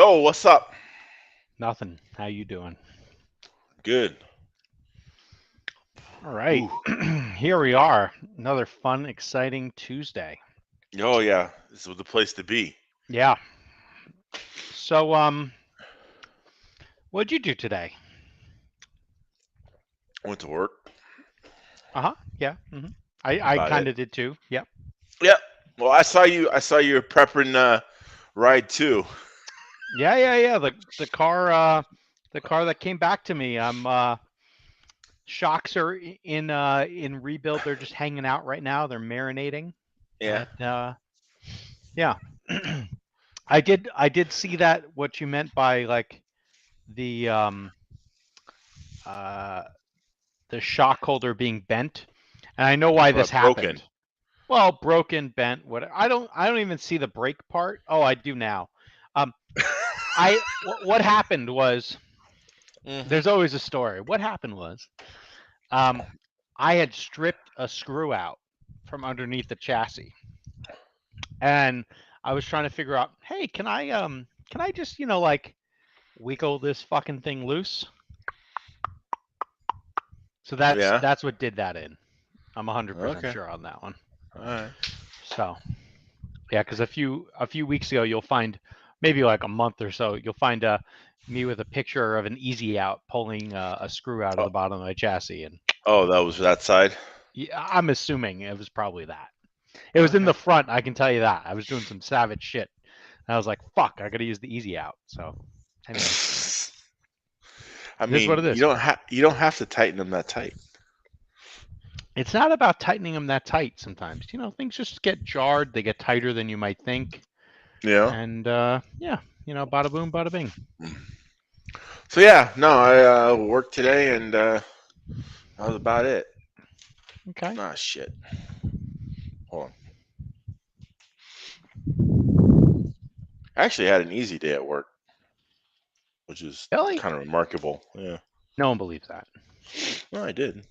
Yo, what's up? Nothing. How you doing? Good. All right. Ooh. Here we are. Another fun, exciting Tuesday. Oh yeah, this is the place to be. Yeah. So, what'd you do today? Went to work. Uh-huh. Yeah. I About kind it. of did too. Yep. Yep. Well, I saw you prepping ride too. Yeah. The car that came back to me. Shocks are in rebuild. They're just hanging out right now. They're marinating. Yeah. But yeah. I did see that what you meant by like the uh the shock holder being bent, and I know why this Broken. happened. Well, broken, bent, whatever. I don't even see the brake part. Oh, I do now. Um, what happened was Hmm. there's always a story. What happened was um, I had stripped a screw out from underneath the chassis, and I was trying to figure out, hey, can I just like wiggle this fucking thing loose? So that's Yeah. that's what did that in. I'm 100% Okay. sure on that one. All right. So yeah, because a few weeks ago, you'll find maybe like a month or so, you'll find me with a picture of an easy out pulling a screw out of Oh, the bottom of my chassis, and oh, that was that side. yeah, I'm assuming it was probably that. It was in Okay. the front, I can tell you that. I was doing some savage shit. And I was like, "Fuck, I gotta use the easy out." So anyway, I it is what mean, it you is. don't have you don't have to tighten them that tight. It's not about tightening them that tight. Sometimes things just get jarred. They get tighter than you might think, You know. and yeah, bada boom, bada bing. So yeah, no, I worked today, and that was about it. Okay. Ah, shit. Hold on. I actually had an easy day at work, which is Really? kind of remarkable. Yeah. No one believes that. No, I did.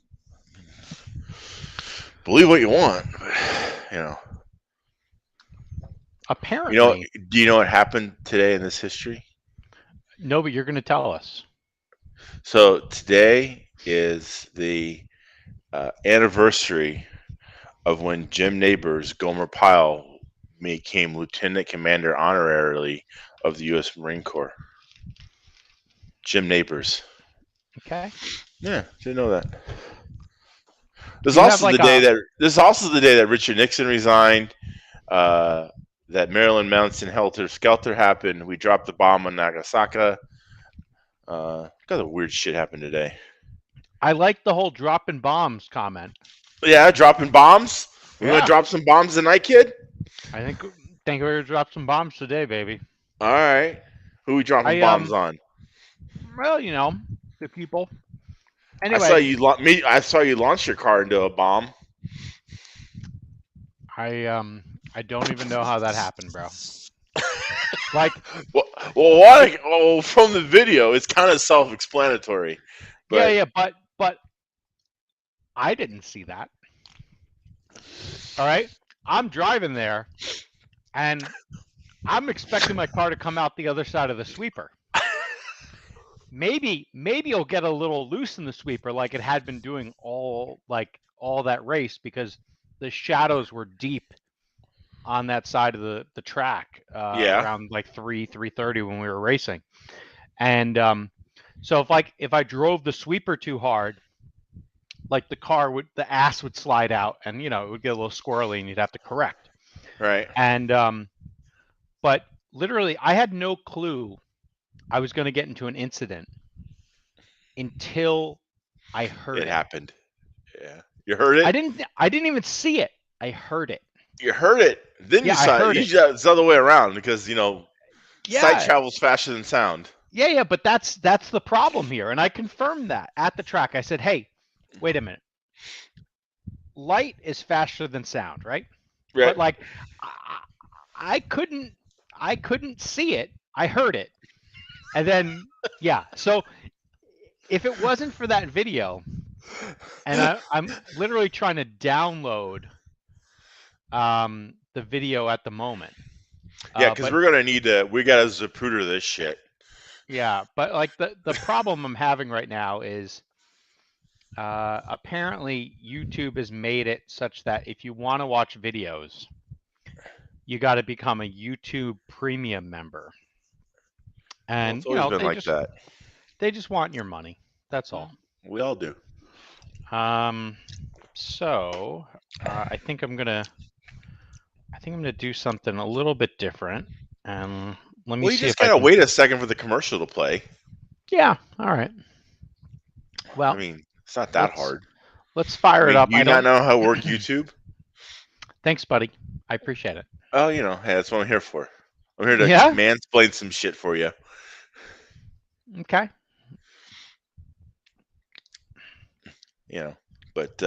Believe what you want, but you know. You know, Apparently, do you know what happened today in this history? no, but you're going to tell us. So today is the anniversary of when Jim Nabors, Gomer Pyle, became Lieutenant Commander honorarily of the U.S. Marine Corps. Jim Nabors. Okay. Yeah, didn't know that. Do you have like a? This is also the day that Richard Nixon resigned. Uh, that Marilyn Manson helter skelter happened. We dropped the bomb on Nagasaki. Got a weird shit happened today. I like the whole dropping bombs comment. Yeah, dropping bombs. We want to Yeah, drop some bombs tonight, kid. I think we're gonna drop some bombs today, baby. All right. Who we dropping I bombs on? well, the people. I saw Anyway, you. I saw you launch your car into a bomb. I don't even know how that happened, bro. Like, Well, what? Oh, from the video, it's kind of self-explanatory. yeah, But yeah, but I didn't see that. All right, I'm driving there, and I'm expecting my car to come out the other side of the sweeper. Maybe it'll get a little loose in the sweeper like it had been doing all that race, because the shadows were deep on that side of the track yeah, around like 3:30 when we were racing. And so if I drove the sweeper too hard, like the ass would slide out, and it would get a little squirrely and you'd have to correct. right. And but literally I had no clue I was going to get into an incident until I heard It it. happened. Yeah, you heard I it. didn't I didn't even see it. I heard it. You heard it. Then you Yeah, I saw it. heard it. Usually it's the other way around because sight Yeah. travels faster than sound. Yeah, but that's the problem here. And I confirmed that at the track. I said, "Hey, wait a minute. Light is faster than sound, right?" Right. But like I, I couldn't I couldn't see it. I heard it. And then yeah. So if it wasn't for that video, and I'm literally trying to download the video at the moment. Yeah, because But we're gonna need to. We gotta Zapruder this shit. yeah, but like the problem I'm having right now is apparently YouTube has made it such that if you want to watch videos, you got to become a YouTube Premium member, Well, and it's always been like that. they just want your money. That's all. We all do. So I think I'm gonna do something a little bit different, and let me Well, you see just if I gotta can. wait a second for the commercial to play. Yeah, all right. I Well, mean, it's not that let's hard. fire I it mean, up. do you I not don't. know how to work YouTube? Thanks, buddy. I appreciate it. Oh, you know, hey, that's what I'm here for. I'm here to Yeah. mansplain some shit for you. Okay. You know, but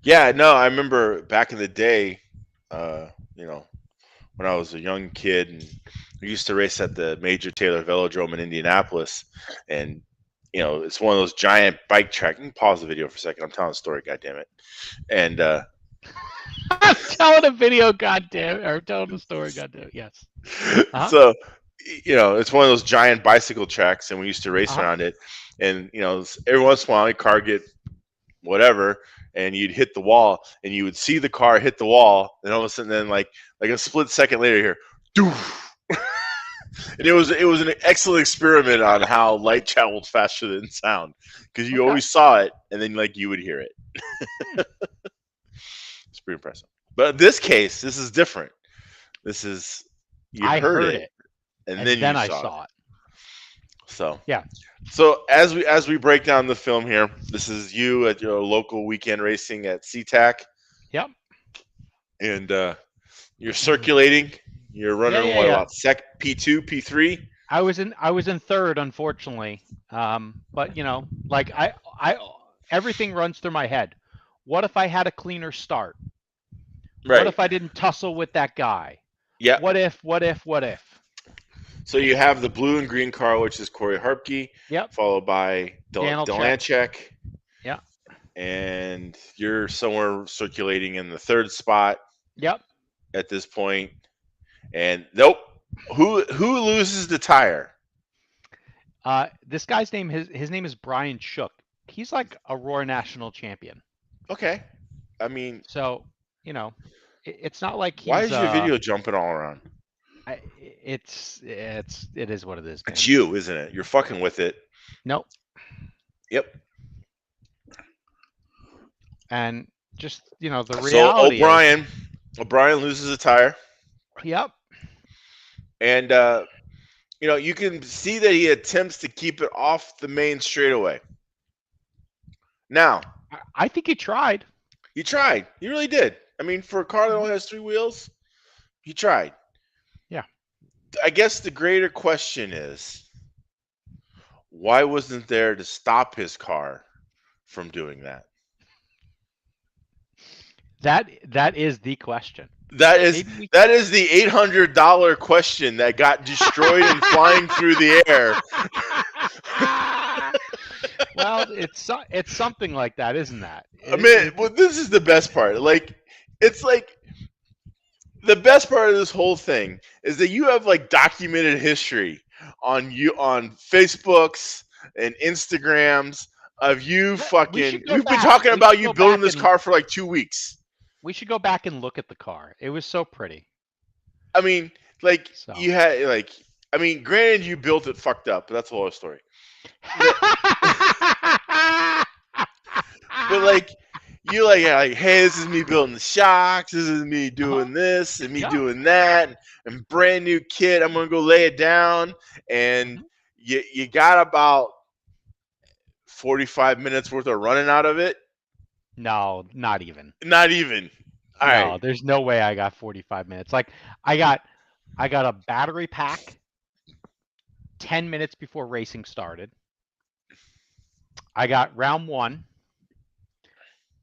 yeah, no, I remember back in the day, you know, when I was a young kid, and we used to race at the Major Taylor Velodrome in Indianapolis, and you know, it's one of those giant bike track. You can pause the video for a second. I'm telling a story, goddammit. And I'm telling a video, goddamn, or telling a story, goddamn. Yes. so you know, it's one of those giant bicycle tracks, and we used to race Uh-huh. around it. And you know, every once in a while, your car get whatever, and you'd hit the wall, and you would see the car hit the wall, and all of a sudden, then like a split second later, here, doof. And it was an excellent experiment on how light travels faster than sound, because you Okay. always saw it, and then like you would hear it. It's pretty impressive. But in this case, this is different. This is you I heard heard it, it, and and then you then I saw it. saw it. So Yeah. So as we break down the film here, this is you at your local weekend racing at SeaTac, Yep. and you're circulating. You're running what Yeah. about sec P2, P3? I was in third, unfortunately. But you know, like everything runs through my head. What if I had a cleaner start? What Right. if I didn't tussle with that guy? Yeah. What if? What if? What if? So you have the blue and green car, which is Corey Harpke, Yep. followed by Daniel Check. Delanchek, Yeah. and you're somewhere circulating in the third spot Yep. at this point. And nope, who loses the tire? This guy's name, his name is Brian Shook. He's like a Roar National champion. Okay, I mean, So, you know, it's not like why he's is your video jumping all around? it is what it is, man. It's you, isn't it? You're fucking with it. Nope. Yep. And just, you know, the So reality O'Brien loses a tire, Yep. and you know, you can see that he attempts to keep it off the main straightaway. Now, I think he tried. he tried. He really did. I mean, for a car that only has 3 wheels, he tried. Yeah. I guess the greater question is, why wasn't there to stop his car from doing that? That is the question. That is the $800 question that got destroyed and flying through the air. Well, it's something like that, isn't that? I mean, well, this is the best part. Like, it's like the best part of this whole thing is that you have like documented history on Facebooks and Instagrams of you fucking. We've been talking about you building this car for like 2 weeks. We should go back and look at the car. It was so pretty. I mean, like you had like. I mean, granted, you built it fucked up, but that's a whole other story. But like, you like, hey, this is me building the shocks. This is me doing this and me doing that, and brand new kit. I'm gonna go lay it down, and you got about 45 minutes worth of running out of it. No, not even. Not even. All no, right. There's no way I got 45 minutes. Like I got a battery pack 10 minutes before racing started. I got round 1.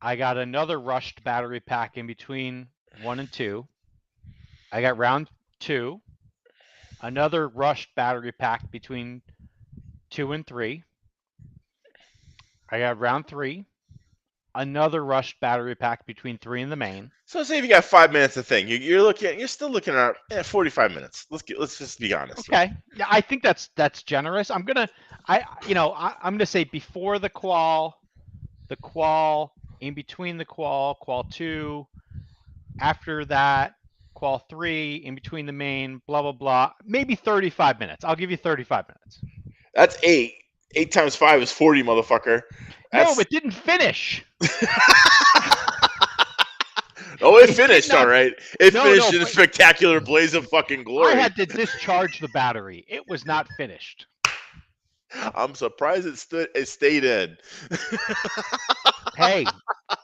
I got another rushed battery pack in between 1 and 2. I got round 2. Another rushed battery pack between 2 and 3. I got round 3. another rushed battery pack between 3 and the main. So say if you got 5 minutes of thing, you're still looking at 45 minutes. Let's just be honest. Okay, yeah, I think that's generous. I'm gonna say before the qual, in between the qual 2, after that, qual 3, in between the main, blah blah blah. Maybe 35 minutes. I'll give you 35 minutes. That's 8. 8 times 5 is 40, motherfucker. No, it didn't finish. Oh, it finished, all right. It finished in a but spectacular blaze of fucking glory. I had to discharge the battery. It was not finished. I'm surprised it stayed in. Hey,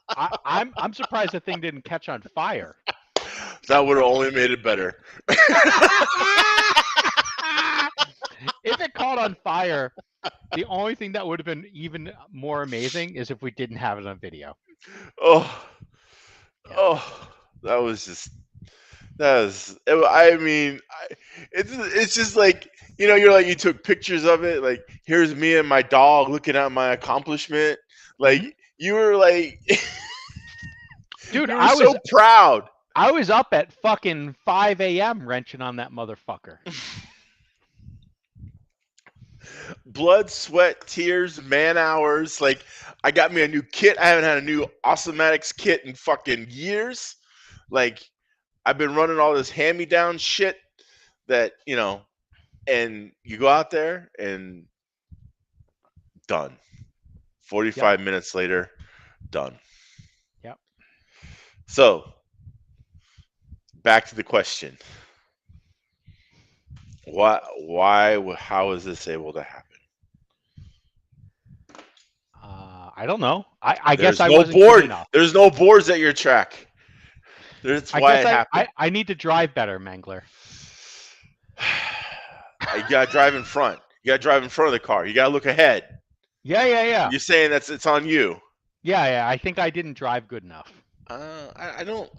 I'm surprised the thing didn't catch on fire. That would have only made it better. If it caught on fire, the only thing that would have been even more amazing is if we didn't have it on video. Oh, that was just. I mean, it's just like, you're like, you took pictures of it. Like, here's me and my dog looking at my accomplishment. Like, you were like, dude, I was so proud. I was up at fucking 5 a.m. wrenching on that motherfucker. Blood, sweat, tears, man hours. Like, I got me a new kit. I haven't had a new Awesomatics kit in fucking years. Like, I've been running all this hand-me-down shit that, and you go out there and done. 45 minutes later, done. Yep. So, back to the question. How is this able to happen? I don't know. I guess I wasn't good enough. There's no boards at your track. That's why it happened. I need to drive better, Mangler. You gotta drive in front. You gotta drive in front of the car. You gotta look ahead. Yeah. You're saying it's on you. Yeah. I think I didn't drive good enough. I don't.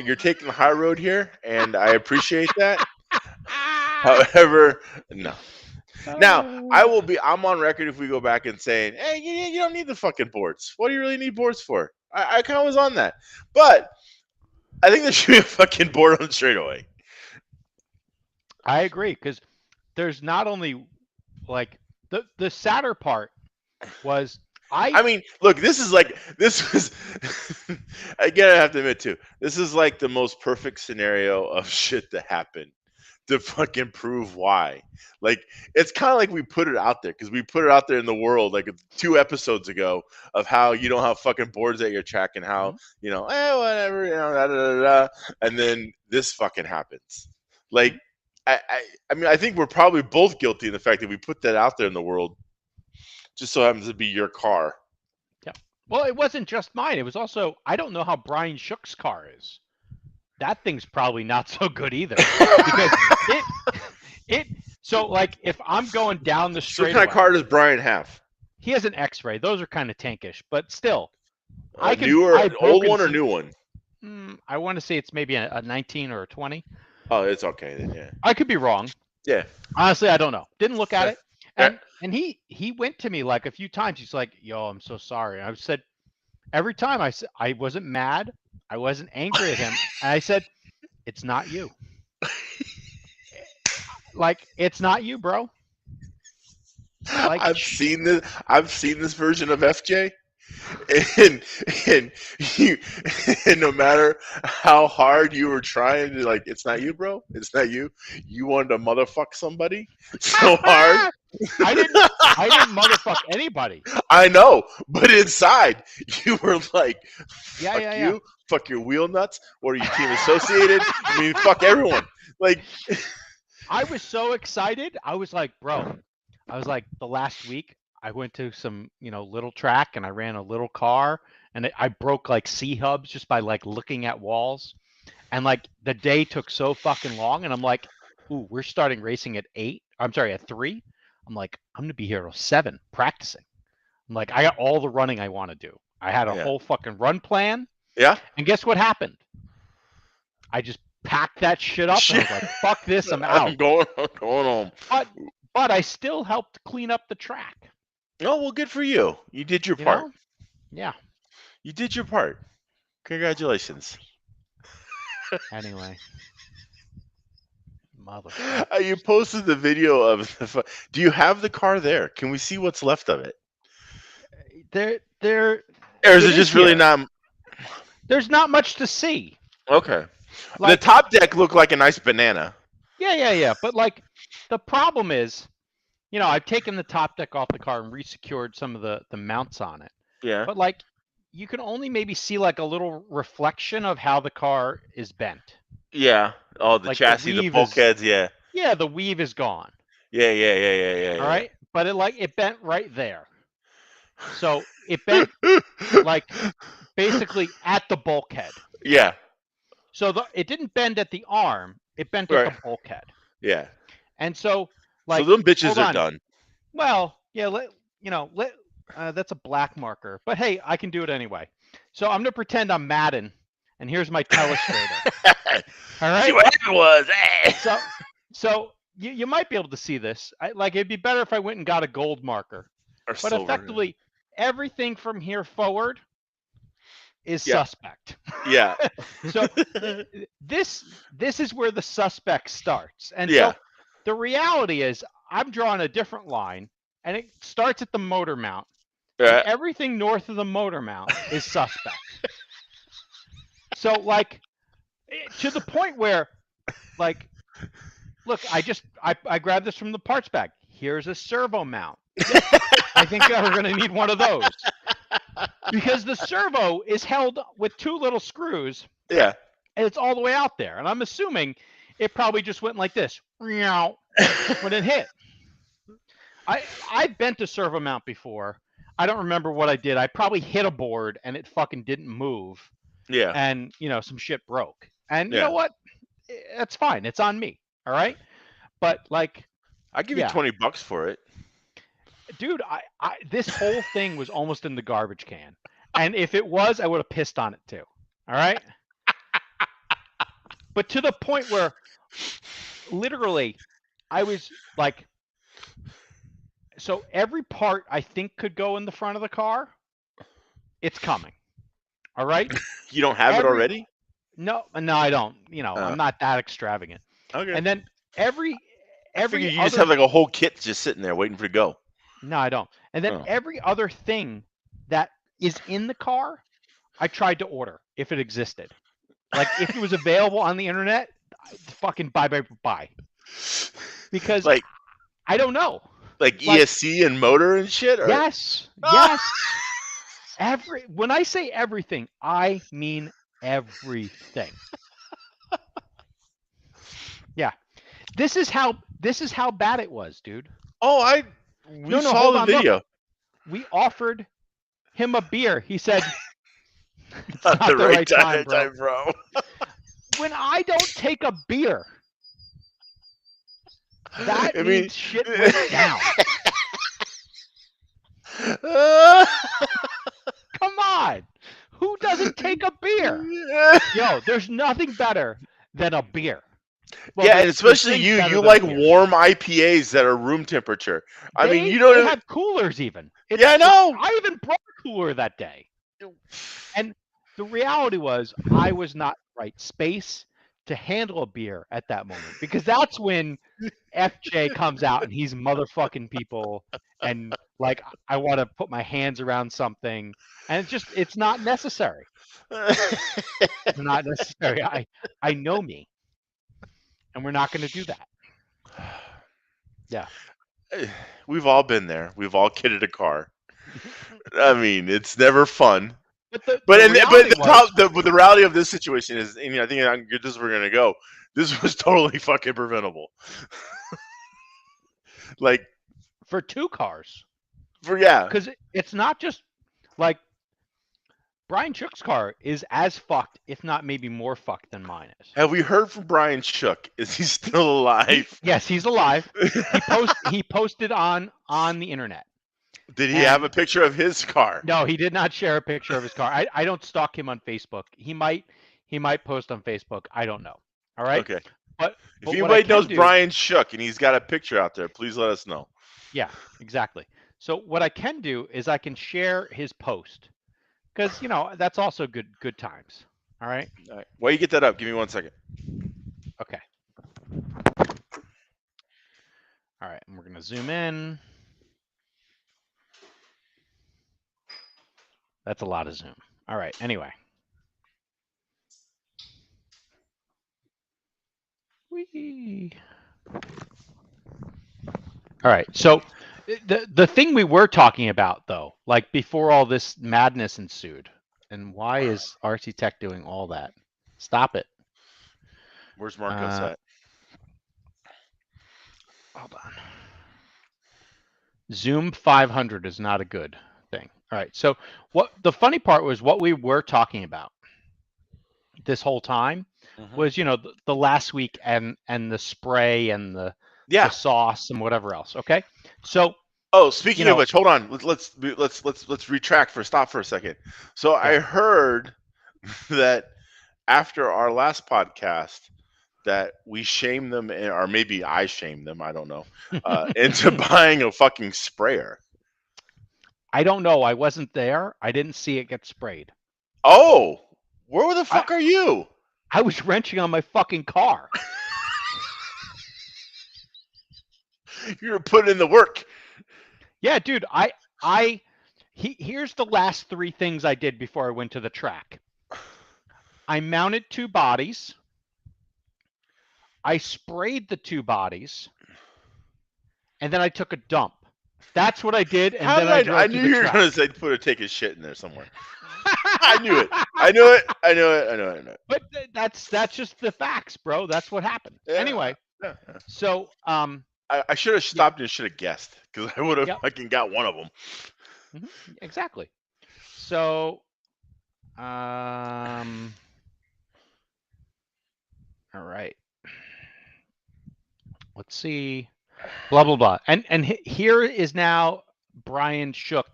You're taking the high road here, and I appreciate that. However, no. Now, I'm on record if we go back and saying, hey, you don't need the fucking boards. What do you really need boards for? I kind of was on that. But I think there should be a fucking board on the straightaway. I agree, because there's not only, like, the sadder part was I mean, look, this was again, I have to admit too, this is like the most perfect scenario of shit to happen to fucking prove why. Like, it's kind of like we put it out there because we put it out there in the world like 2 episodes ago of how you don't have fucking boards at your track and how whatever, da, da, da, da, and then this fucking happens. Like, I think we're probably both guilty in the fact that we put that out there in the world. Just so happens to be your car. Yeah. Well, it wasn't just mine. It was also, I don't know how Brian Shook's car is. That thing's probably not so good either. Because so like if I'm going down the straightaway. So what kind of car does Brian have? He has an X-Ray. Those are kind of tankish, but still. Old one or new one? I want to say it's maybe a 19 or a 20. Oh, it's okay then, yeah. I could be wrong. Yeah. Honestly, I don't know. Didn't look at it. And he went to me like a few times. He's like, "Yo, I'm so sorry." And I said, every time I wasn't mad, I wasn't angry at him, and I said, "It's not you." Like, it's not you, bro. Like, I've seen this version of FJ, and no matter how hard you were trying to, like, it's not you, bro. It's not you. You wanted to motherfuck somebody so hard. I didn't motherfuck anybody. I know, but inside you were like, fuck you, fuck your wheel nuts. What are you, team associated? I mean, fuck everyone. Like, I was so excited. I was like, bro. The last week I went to some, little track and I ran a little car and I broke like C-hubs just by like looking at walls. And like the day took so fucking long and I'm like, ooh, we're starting racing at 3. I'm like, I'm going to be here till 7 practicing. I'm like, I got all the running I want to do. I had a whole fucking run plan. Yeah. And guess what happened? I just packed that shit up and I was like, fuck this, I'm out. I'm going home. But I still helped clean up the track. Oh, well, good for you. You did your part. Yeah. You did your part. Congratulations. Anyway, motherfucker. You posted the video of the. Do you have the car there? Can we see what's left of it? There. Or is It it is just really here. not? There's not much to see. Okay. The Like, top deck looked like a nice banana. yeah. But like, the problem is, I've taken the top deck off the car and resecured some of the mounts on it. Yeah. But like, you can only maybe see like a little reflection of how the car is bent. Yeah. Oh, the Like the chassis, the weave is, bulkheads. Yeah. yeah, the weave is gone. Yeah. All right, but it bent right there. So it bent like basically at the bulkhead. Yeah. So it didn't bend at the arm; it bent at Right. the bulkhead. Yeah. And so, So like, them bitches hold are on. done. Well, yeah, that's a black marker, but hey, I can do it anyway. So I'm gonna pretend I'm Madden, and here's my telestrator. All right. See what happened was. So you might be able to see this. It'd be better if I went and got a gold marker. Or But silver. effectively, everything from here forward is Yeah. suspect. Yeah. So this is where the suspect starts. And Yeah. so the reality is I'm drawing a different line, and it starts at the motor mount. And Yeah. everything north of the motor mount is suspect. So like to the point where like look, I grabbed this from the parts bag. Here's a servo mount. I think we're going to need one of those. Because the servo is held with two little screws. Yeah. And it's all the way out there. And I'm assuming it probably just went like this when it hit. I bent a servo mount before. I don't remember what I did. I probably hit a board and it fucking didn't move. Yeah. And, some shit broke. And you Yeah. know what? That's fine. It's on me. All right. But like, I give you $20 for it. dude, this whole thing was almost in the garbage can. And if it was, I would have pissed on it too. All right. But to the point where literally I was like, so every part I think could go in the front of the car, it's coming. All right. You don't have it already? No, I don't. I'm not that extravagant. Okay. And then every I figure you just have like a whole kit just sitting there waiting for it to go. No, I don't. And then every other thing that is in the car, I tried to order if it existed. Like if it was available on the internet, fucking buy. Because like I don't know. Like ESC and motor and shit? Or? Yes. When I say everything, I mean everything. Yeah. This is how bad it was, dude. Oh, we saw the video. Look. We offered him a beer. He said, "It's not the right time, bro." When I don't take a beer, that means shit went down. Come on. Who doesn't take a beer? Yo, there's nothing better than a beer. Well, yeah, and especially you like warm IPAs that are room temperature. I mean, you don't have coolers even. Yeah, I know. I even brought a cooler that day. And the reality was I was not in the right space to handle a beer at that moment, because that's when FJ comes out and he's motherfucking people and like I want to put my hands around something, and it's not necessary. It's not necessary. I know me. And we're not going to do that. Yeah. We've all been there. We've all kitted a car. I mean, it's never fun. But the reality of this situation is, and I think this is where we're going to go. This was totally fucking preventable. Like for two cars. Because it's not just like Brian Shook's car is as fucked, if not maybe more fucked than mine is. Have we heard from Brian Shook? Is he still alive? Yes, he's alive. He posted on the internet. Did he have a picture of his car? No, he did not share a picture of his car. I don't stalk him on Facebook. He might post on Facebook. I don't know. All right. Okay. But if anybody knows Brian Shook and he's got a picture out there, please let us know. Yeah, exactly. So what I can do is I can share his post because that's also good times. All right. All right. While you get that up, give me 1 second. Okay. All right, and we're gonna zoom in. That's a lot of zoom. All right. Anyway. Whee. All right. So the thing we were talking about though, like before all this madness ensued, and why is SeaTac doing all that? Stop it. Where's Marcos at? Hold on. Zoom 500 is not a good thing. All right. So what the funny part was what we were talking about this whole time was the last week and the spray and the sauce and whatever else. Okay. So speaking of which, hold on. Let's retract stop for a second. So I heard that after our last podcast that we shamed them, or maybe I shamed them, I don't know, into buying a fucking sprayer. I don't know. I wasn't there. I didn't see it get sprayed. Oh, where the fuck are you? I was wrenching on my fucking car. You were putting in the work. Yeah, dude. Here's the last 3 things I did before I went to the track. I mounted 2 bodies. I sprayed the 2 bodies, and then I took a dump. That's what I did, and then I drove I to knew the you were track. going to say take his shit in there somewhere. I knew it. I knew it. But that's just the facts, bro. That's what happened. Yeah, anyway, so I should have stopped and should have guessed because I would have fucking got one of them. Exactly. So, all right. Let's see. Blah blah blah. And here is now Brian Shook.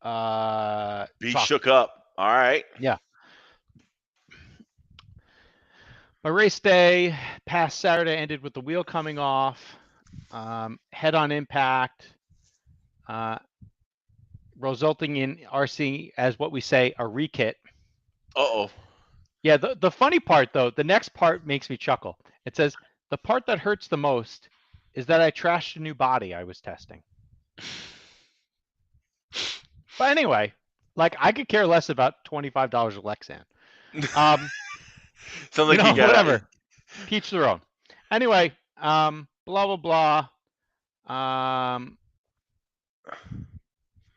Shook up. All right. Yeah. My race day past Saturday ended with the wheel coming off, head-on impact, resulting in RC as what we say a rekit. Uh-oh. Yeah, the funny part though, the next part makes me chuckle. It says the part that hurts the most is that I trashed a new body I was testing. But anyway, like I could care less about $25 of Lexan. Sounds like you got whatever. Each their own. Anyway, blah blah blah.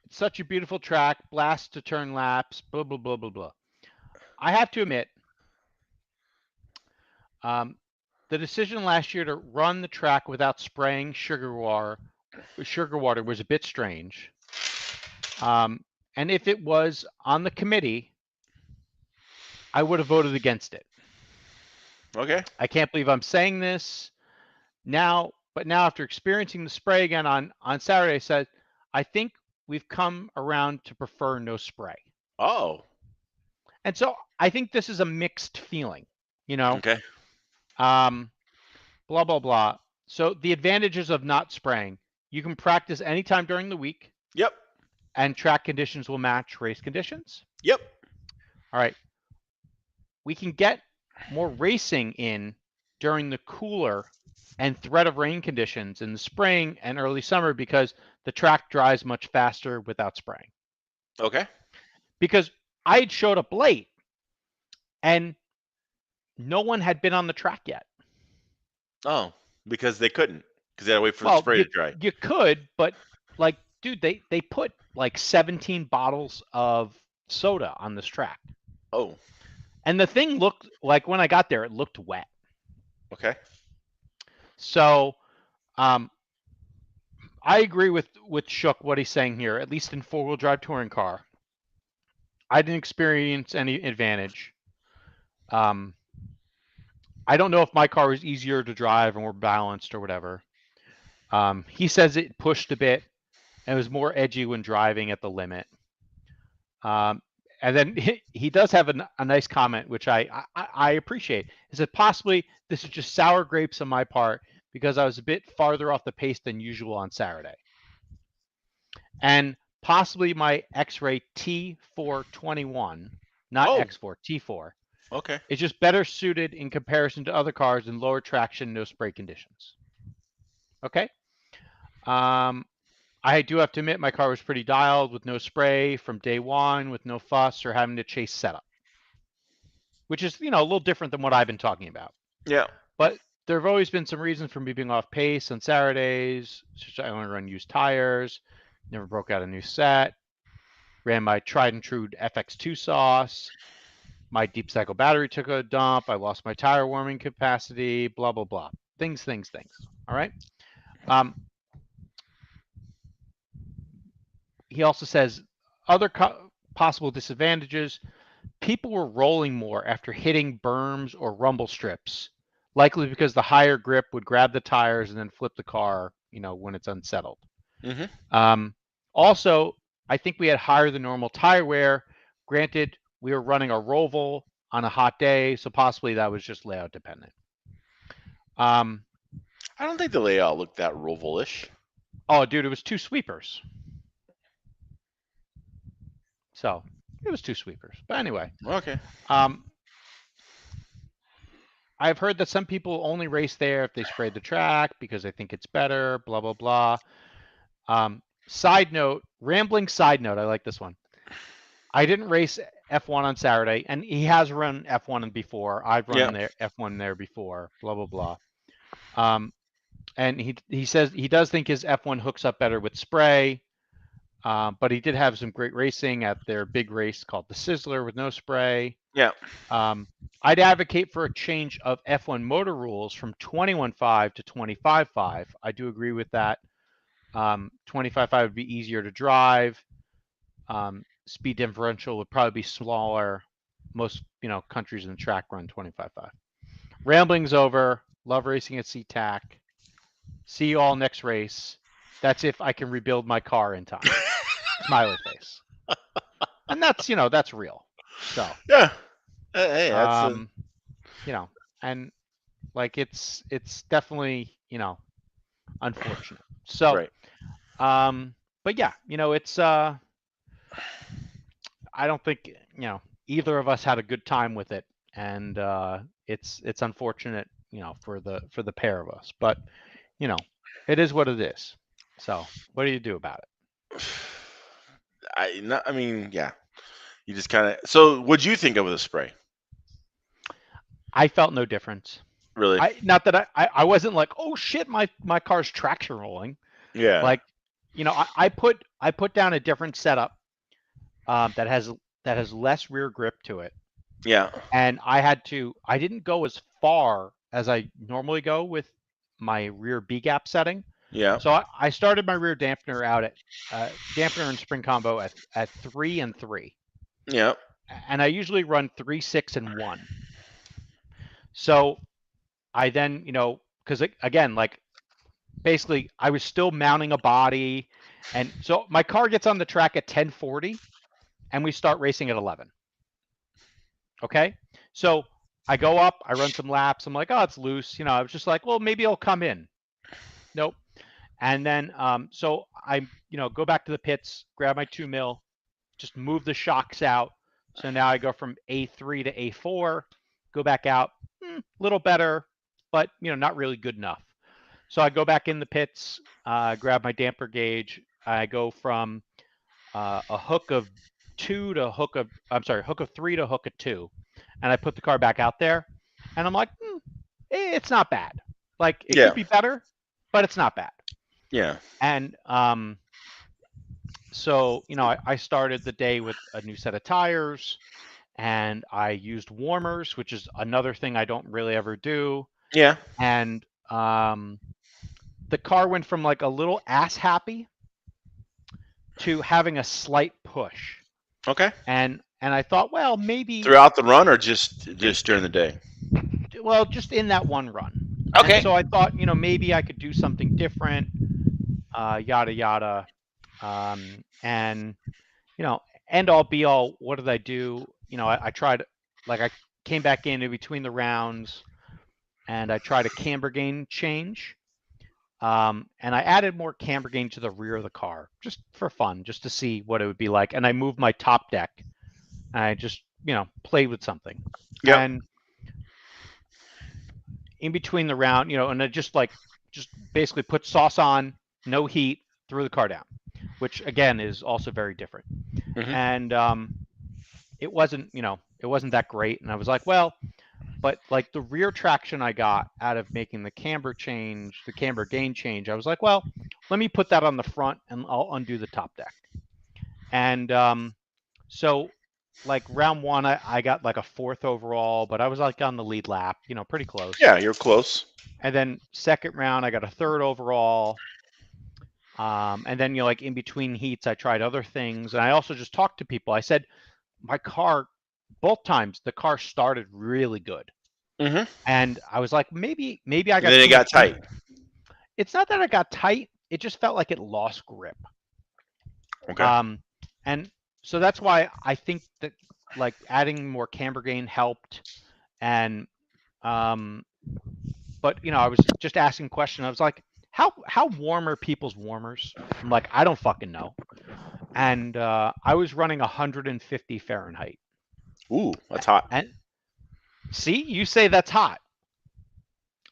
It's such a beautiful track. Blast to turn laps. Blah blah blah blah blah. I have to admit, the decision last year to run the track without spraying sugar water was a bit strange. And if it was on the committee, I would have voted against it. Okay. I can't believe I'm saying this now, but now after experiencing the spray again on Saturday, I said, I think we've come around to prefer no spray. Oh. And so I think this is a mixed feeling, Okay. Blah, blah, blah. So the advantages of not spraying, you can practice anytime during the week. Yep. And track conditions will match race conditions. Yep. All right. We can get more racing in during the cooler and threat of rain conditions in the spring and early summer because the track dries much faster without spraying. Okay. Because I had showed up late and no one had been on the track yet. Oh, because they couldn't. Because they had to wait for the spray to dry. You could, but like, dude, they put like 17 bottles of soda on this track. Oh. And the thing looked like when I got there, it looked wet. Okay. So I agree with Shook what he's saying here, at least in four-wheel drive touring car. I didn't experience any advantage. I don't know if my car was easier to drive and more balanced or whatever. He says it pushed a bit and was more edgy when driving at the limit. And then he does have a nice comment, which I appreciate. He said, possibly this is just sour grapes on my part because I was a bit farther off the pace than usual on Saturday. And possibly my X-Ray T421, not Oh, X4, T4, okay. is just better suited in comparison to other cars in lower traction, no spray conditions. Okay. I do have to admit my car was pretty dialed with no spray from day one, with no fuss or having to chase setup, which is, a little different than what I've been talking about. Yeah. But there have always been some reasons for me being off pace on Saturdays. I only run used tires, never broke out a new set, ran my tried and true FX2 sauce. My deep cycle battery took a dump. I lost my tire warming capacity, blah, blah, blah. Things. All right. He also says other possible disadvantages. People were rolling more after hitting berms or rumble strips, likely because the higher grip would grab the tires and then flip the car, when it's unsettled. Mm-hmm. Also, I think we had higher than normal tire wear. Granted, we were running a Roval on a hot day, so possibly that was just layout dependent. I don't think the layout looked that Roval-ish. Oh, dude, it was 2 sweepers. So it was 2 sweepers. But anyway, Okay. I've heard that some people only race there if they sprayed the track because they think it's better, blah, blah, blah. Rambling side note, I like this one. I didn't race F1 on Saturday, and he has run F1 before. I've run there F1 there before, blah, blah, blah. And he says he does think his F1 hooks up better with spray, but he did have some great racing at their big race called the Sizzler with no spray. Yeah. I'd advocate for a change of F1 motor rules from 21.5 to 25.5. I do agree with that. 25.5 would be easier to drive. Speed differential would probably be smaller. Most countries in the track run 25.5. Rambling's over. Love racing at SeaTac. See you all next race. That's if I can rebuild my car in time. Smiley face. And that's real. So yeah. Hey, that's and like it's definitely unfortunate. So right. But yeah, it's I don't think either of us had a good time with it, and it's unfortunate for the pair of us, but it is what it is. So what do you do about it? I mean, yeah. You just kind of. So, what'd you think of the spray? I felt no difference. Really? Not that I wasn't like, oh shit, my car's traction rolling. Yeah. Like, I put down a different setup that has less rear grip to it. Yeah. And I didn't go as far as I normally go with my rear B gap setting. Yeah. So I started my rear dampener out at dampener and spring combo at 3 and 3. Yeah. And I usually run 3, 6, and 1. So I then, because again, like basically I was still mounting a body. And so my car gets on the track at 10:40 and we start racing at 11. Okay. So I go up, I run some laps. I'm like, oh, it's loose. I was just like, well, maybe it'll come in. Nope. And then, so I, go back to the pits, grab my 2 mil, just move the shocks out. So now I go from A3 to A4, go back out, little better, but not really good enough. So I go back in the pits, grab my damper gauge. I go from a hook of 3 to hook of 2, and I put the car back out there, and I'm like, it's not bad. Like it could be better, but it's not bad. Yeah. And so I started the day with a new set of tires, and I used warmers, which is another thing I don't really ever do. Yeah. And the car went from like a little ass happy to having a slight push. Okay. And I thought, well, maybe throughout the run or just during the day? Well, just in that one run. Okay. And so I thought, maybe I could do something different, yada yada. And end all be all, what did I do? I tried, like I came back in between the rounds and I tried a camber gain change. And I added more camber gain to the rear of the car just for fun, just to see what it would be like. And I moved my top deck. And I just, played with something. Yep. And in between the round, and I just basically put sauce on, no heat, threw the car down, which again is also very different. Mhm. And it wasn't that great. And I was like, well, but like the rear traction I got out of making the camber gain change, I was like, well, let me put that on the front and I'll undo the top deck. And so like round one, I got like a 4th overall, but I was like on the lead lap, pretty close. Yeah, you're close. And then second round, I got a 3rd overall. And then, like in between heats, I tried other things. And I also just talked to people. I said, my car, both times, the car started really good. Mhm. And I was like, maybe I And got then it too got much. tight. It's not that it got tight. It just felt like it lost grip. Okay. And so that's why I think that like adding more camber gain helped. And but I was just asking questions. I was like, how warm are people's warmers? I'm like, I don't fucking know. And I was running 150 Fahrenheit. Ooh, that's hot. And see, you say that's hot.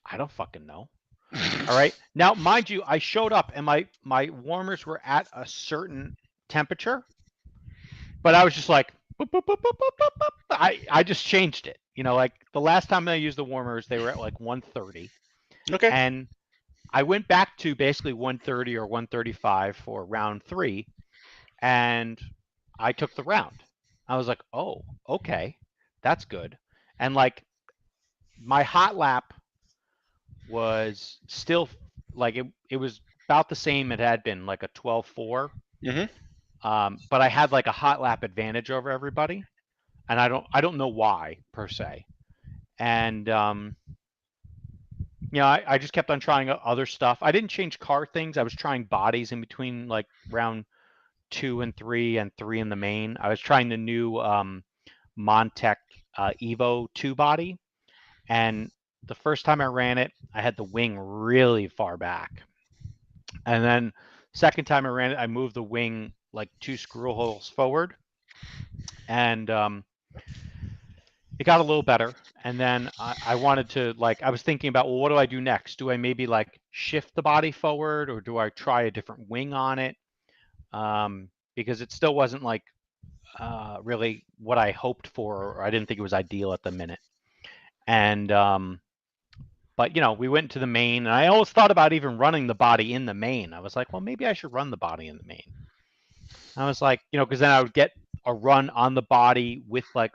I don't fucking know. All right. Now, mind you, I showed up and my warmers were at a certain temperature, but I was just like, boop, boop, boop, boop, boop, boop, boop. I just changed it. Like the last time I used the warmers, they were at like 130. Okay. And I went back to basically 130 or 135 for round 3, and I took the round. I was like, oh, okay, that's good. And like my hot lap was still like it was about the same it had been, like a 12.4. Mhm. But I had like a hot lap advantage over everybody, and I don't know why per se. And I just kept on trying other stuff. I didn't change car things. I was trying bodies in between like round 2 and 3 and 3 in the main. I was trying the new Montec Evo 2 body, and the first time I ran it, I had the wing really far back. And then second time I ran it, I moved the wing like 2 screw holes forward, and it got a little better. And then I wanted to I was thinking about, well, what do I do next? Do I maybe like shift the body forward, or do I try a different wing on it? Because it still wasn't like really what I hoped for, or I didn't think it was ideal at the minute. And but we went to the main, and I always thought about even running the body in the main. I was like, well, maybe I should run the body in the main. I was like, because then I would get a run on the body with like,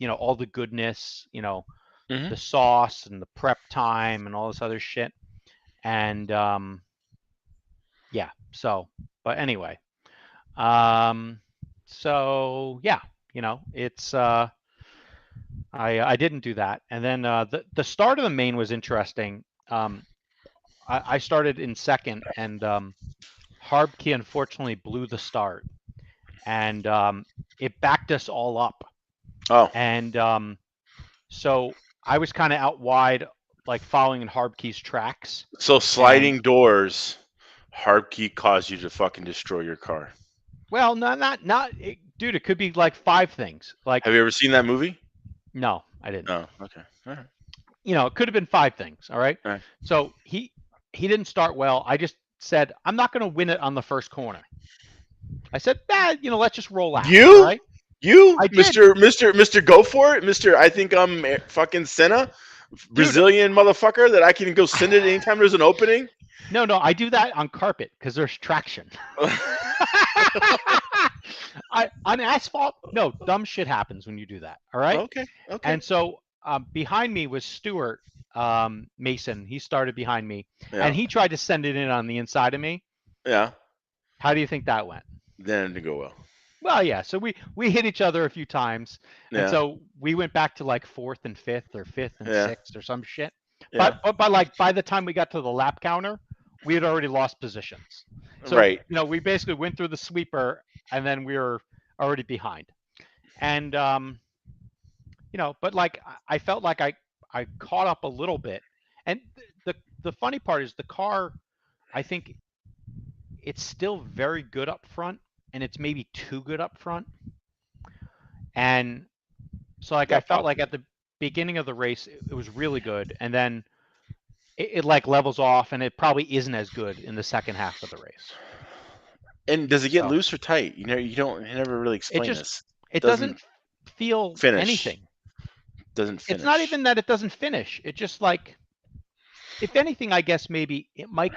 all the goodness, Mhm. the sauce and the prep time and all this other shit. And yeah, so, but anyway, so yeah, it's I didn't do that. And then the start of the main was interesting. I started in second, and Harbkey unfortunately blew the start, and it backed us all up. Oh, And so I was kind of out wide, like following in Harbkey's tracks. so And sliding doors, hard key caused you to fucking destroy your car. well, not dude. It could be like 5 things. Like, Have you ever seen that movie? no, I didn't. No. Okay. All right. It could have been 5 things. All right. All right. So he didn't start well. I just said, I'm not going to win it on the first corner. I said, let's just roll out. All You, right. you, I did, Mister, go for it, Mister. I think I'm fucking Senna, dude. Brazilian motherfucker that I can go send it anytime there's an opening. No, I do that on carpet because there's traction. On asphalt, no, dumb shit happens when you do that. All right. Okay. Okay. And so behind me was Stuart Mason. He started behind me, Yeah. and he tried to send it in on the inside of me. Yeah. How do you think that went? Then it didn't go well. Well, yeah. So we hit each other a few times, and Yeah. so we went back to like 4th and 5th, or 5th and Yeah. 6th, or some shit. Yeah. But like by the time we got to the lap counter, we had already lost positions. So Right. we basically went through the sweeper, and then we were already behind. And but like I felt like I caught up a little bit. And the funny part is the car I think it's still very good up front, and it's maybe too good up front. And so like I Yeah, felt like possible. at the beginning of the race it was really good, and then it like levels off, and it probably isn't as good in the second half of the race. And does it get So loose or tight? You never really it explain just this. it Doesn't doesn't feel finish. anything. Doesn't It's not finish. even that it doesn't finish. It just like, if anything, I guess maybe it might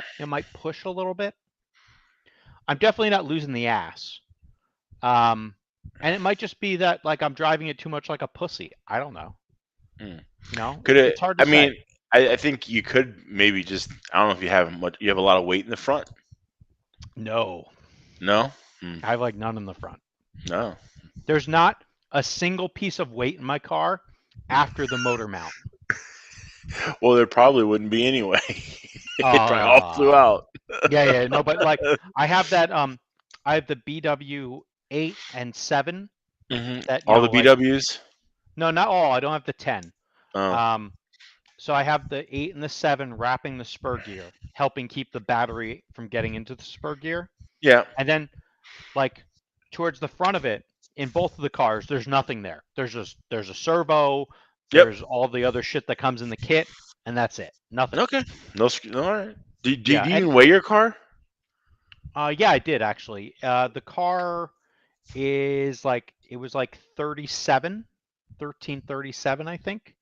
push a little bit. I'm definitely not losing the ass. Um, and it might just be that like I'm driving it too much like a pussy. I don't know. Hmm. You know, Could it? it's hard to I mean, say. I think you could maybe just. I don't know if you have much. You have a lot of weight in the front. No, No. Hmm. I have like none in the front. No. There's not a single piece of weight in my car after the motor mount. Well, there probably wouldn't be anyway. It probably all flew Uh out. yeah, no, but like I have that I have the BW 8 and 7 that, All the like, BWs. no, not all. I don't have the 10. Oh, Um so I have the 8 and the 7 wrapping the spur gear, helping keep the battery from getting into the spur gear. yeah. And then like towards the front of it in both of the cars, there's nothing there. There's a servo, Yep. there's all the other shit that comes in the kit, and that's it. Nothing. Okay. No. All right. Do Yeah, you and even weigh your car? yeah, I did actually. The car is like, it was like 1337, I think.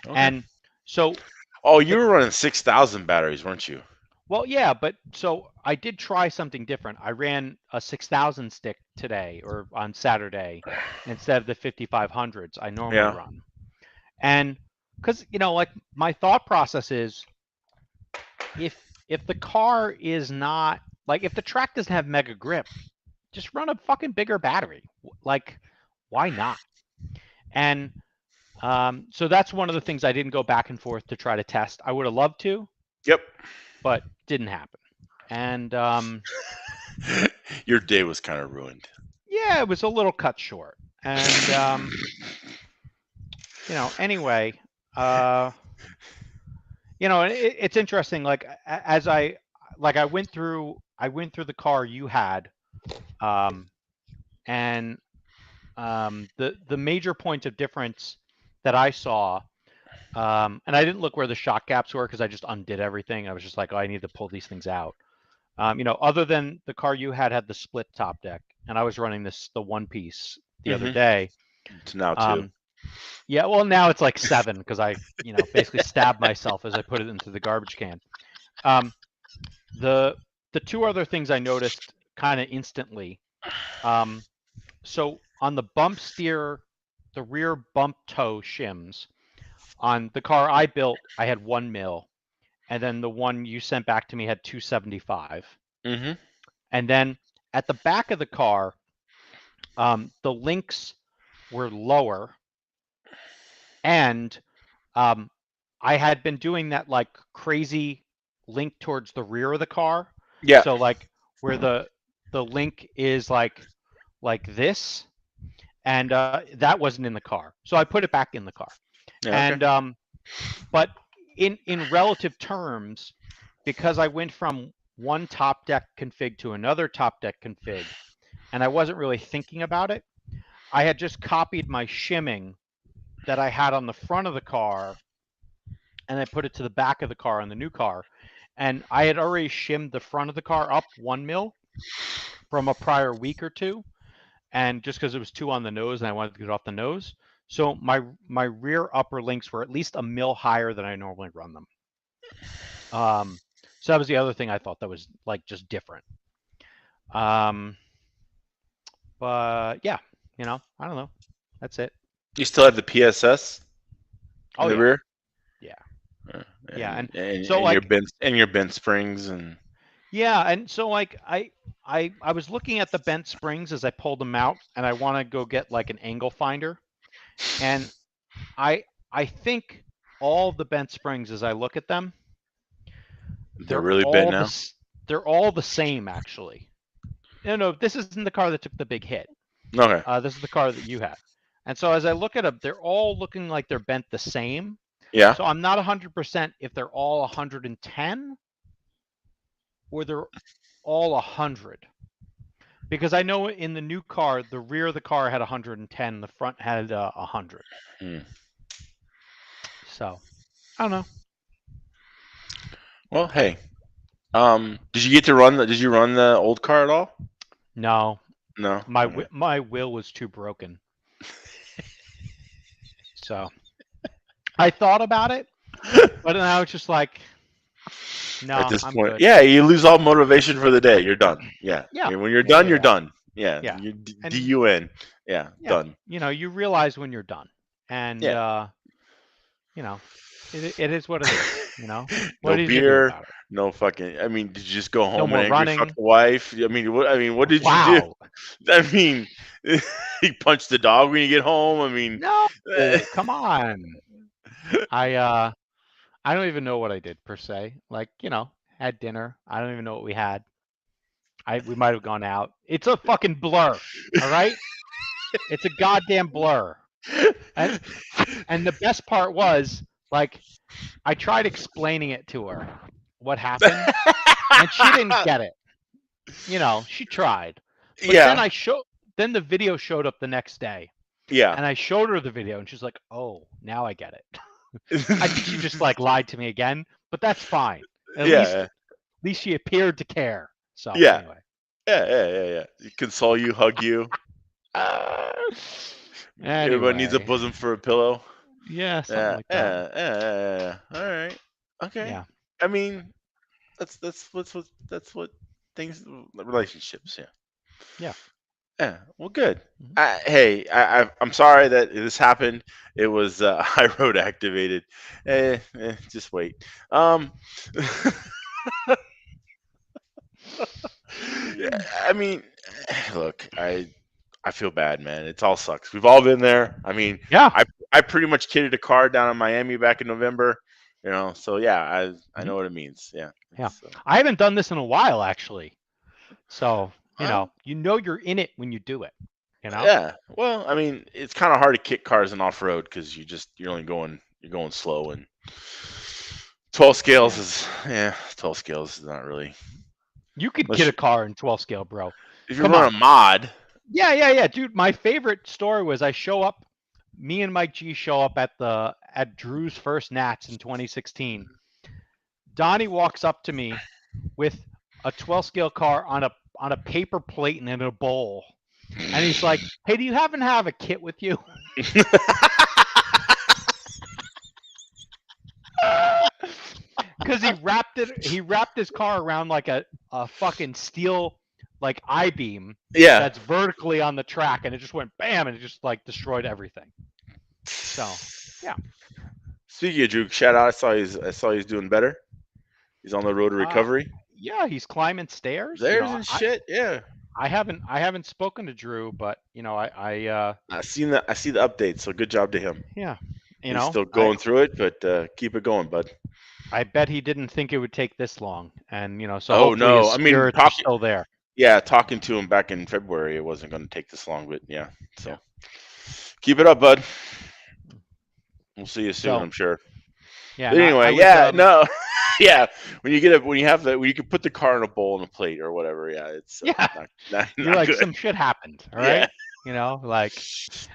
Okay. And so Oh, you the were running 6,000 batteries, weren't you? well, yeah, but so I did try something different. I ran a 6000 stick today or on Saturday instead of the 5500s I normally Yeah. run. And because, like my thought process is, if the car is not like, if the track doesn't have mega grip, just run a fucking bigger battery. Like, why not? And so that's one of the things I didn't go back and forth to try to test. I would have loved to, Yep. but didn't happen. And Your day was kind of ruined. yeah, it was a little cut short. And anyway, uh, it's interesting. Like as I went through the car you had, um, and the major point of difference that I saw. And I didn't look where the shock gaps were because I just undid everything. I was just like, oh, I need to pull these things out. Other than the car you had the split top deck, and I was running the one piece the other Hmm. day. It's now too. Um, yeah, well now it's like 7 because I, basically stabbed myself as I put it into the garbage can. Um, the the two other things I noticed kind of instantly. So on the bump steer, the rear bump toe shims on the car I built, I had 1 mil, and then the one you sent back to me had 275. Hmm. And then at the back of the car, the links were lower, and I had been doing that like crazy link towards the rear of the car. Yeah. So like where the link is like this, and that wasn't in the car. So I put it back in the car. Yeah. Okay. And but in relative terms, because I went from one top deck config to another top deck config, and I wasn't really thinking about it, I had just copied my shimming that I had on the front of the car, and I put it to the back of the car on the new car. And I had already shimmed the front of the car up 1 mil from a prior week or two, and just because it was 2 on the nose and I wanted to get off the nose. So my rear upper links were at least 1 mil higher than I normally run them. So that was the other thing I thought that was like just different. But yeah, I don't know. That's it. You still had the PSS in Oh the yeah, rear, yeah, Uh, yeah. and And so your like, bent springs and. yeah, and so like I was looking at the bent springs as I pulled them out, and I want to go get like an angle finder, and I think all the bent springs as I look at them, They're they're really bent all now. they're all the same actually. No, this isn't the car that took the big hit. Okay. This is the car that you had. And so as I look at them, they're all looking like they're bent the same. Yeah. So I'm not 100% if they're all 110 or they're all 100. Because I know in the new car, the rear of the car had 110, the front had 100. Hmm. So I don't know. Well, hey. Did you get to run Did you run the old car at all? No, No. my wheel was too broken. So I thought about it, but then I was just like, At no, this I'm point, good. yeah, you lose all motivation for the day. You're done. Yeah. Yeah, When you're yeah, done, yeah, you're yeah, done. Yeah. yeah. You And DUN. Yeah. yeah, Done. you realize when you're done, and Yeah. you know, it is what it is. What No did you do beer. about it? No fucking. I mean, did you just go No home and more angry fuck running. the wife? I mean, what? I mean, what did you do? Wow. I mean, you punch the dog when you get home. I mean, No, come on. I I don't even know what I did per se. Like, had dinner. I don't even know what we had. We might have gone out. It's a fucking blur. All right? It's a goddamn blur. And and the best part was, like, I tried explaining it to her, what happened, and she didn't get it. She tried. But yeah. then the video showed up the next day. Yeah. And I showed her the video and she's like, "Oh, now I get it." I think she just like lied to me again, but that's fine. At Yeah. least she appeared to care. So Yeah. anyway. Yeah. You console you, hug you. Everybody needs a Anyway. bosom for a pillow. Yeah, something Yeah, like that. yeah. All right. Okay. Yeah. I mean, that's what things relationships. Yeah. Yeah. Yeah. Well, good. Mhm. Hey, I'm sorry that this happened. It was high road activated. Just wait. Um. I mean, look, I feel bad, man. It all sucks. We've all been there. I mean, Yeah. I pretty much kidded a car down in Miami back in November. So yeah, I Mhm. know what it means. Yeah, Yeah. it's I haven't done this in a while actually. So, well, you're in it when you do it, you know? yeah. Well, I mean, it's kind of hard to kick cars in off road because you're going slow, and 12 scales Yeah. is 12 scales is not really You could unless get a car in 12 scale, bro. if you Come run on. a mod. Yeah, dude. My favorite story was me and Mike G show up at Drew's first Nats in 2016. Donnie walks up to me with a 12 scale car on a paper plate and in a bowl, and he's like, "Hey, do you happen to have a kit with you?" Because he wrapped his car around like a fucking steel like I-beam Yeah. that's vertically on the track, and it just went bam, and it just like destroyed everything. So yeah. Speaking of Drew, shout out. I saw he's doing better. He's on the road to Uh, recovery. yeah, he's climbing stairs. There's and shit. Yeah. I haven't spoken to Drew, but I see the updates. So good job to him. yeah, He's still I going through it, but keep it going, bud. I bet he didn't think it would take this long, and so Oh hopefully his no, I mean spirits are still there. talking to him back in February, it wasn't going to take this long, but yeah. Yeah. So keep it up, bud. We'll see you soon, So I'm sure. yeah, But and I anyway, was yeah, no, yeah. When you can put the car in a bowl and a plate or whatever. Yeah, it's yeah, you're not like good. some shit happened, all Yeah, right? Like,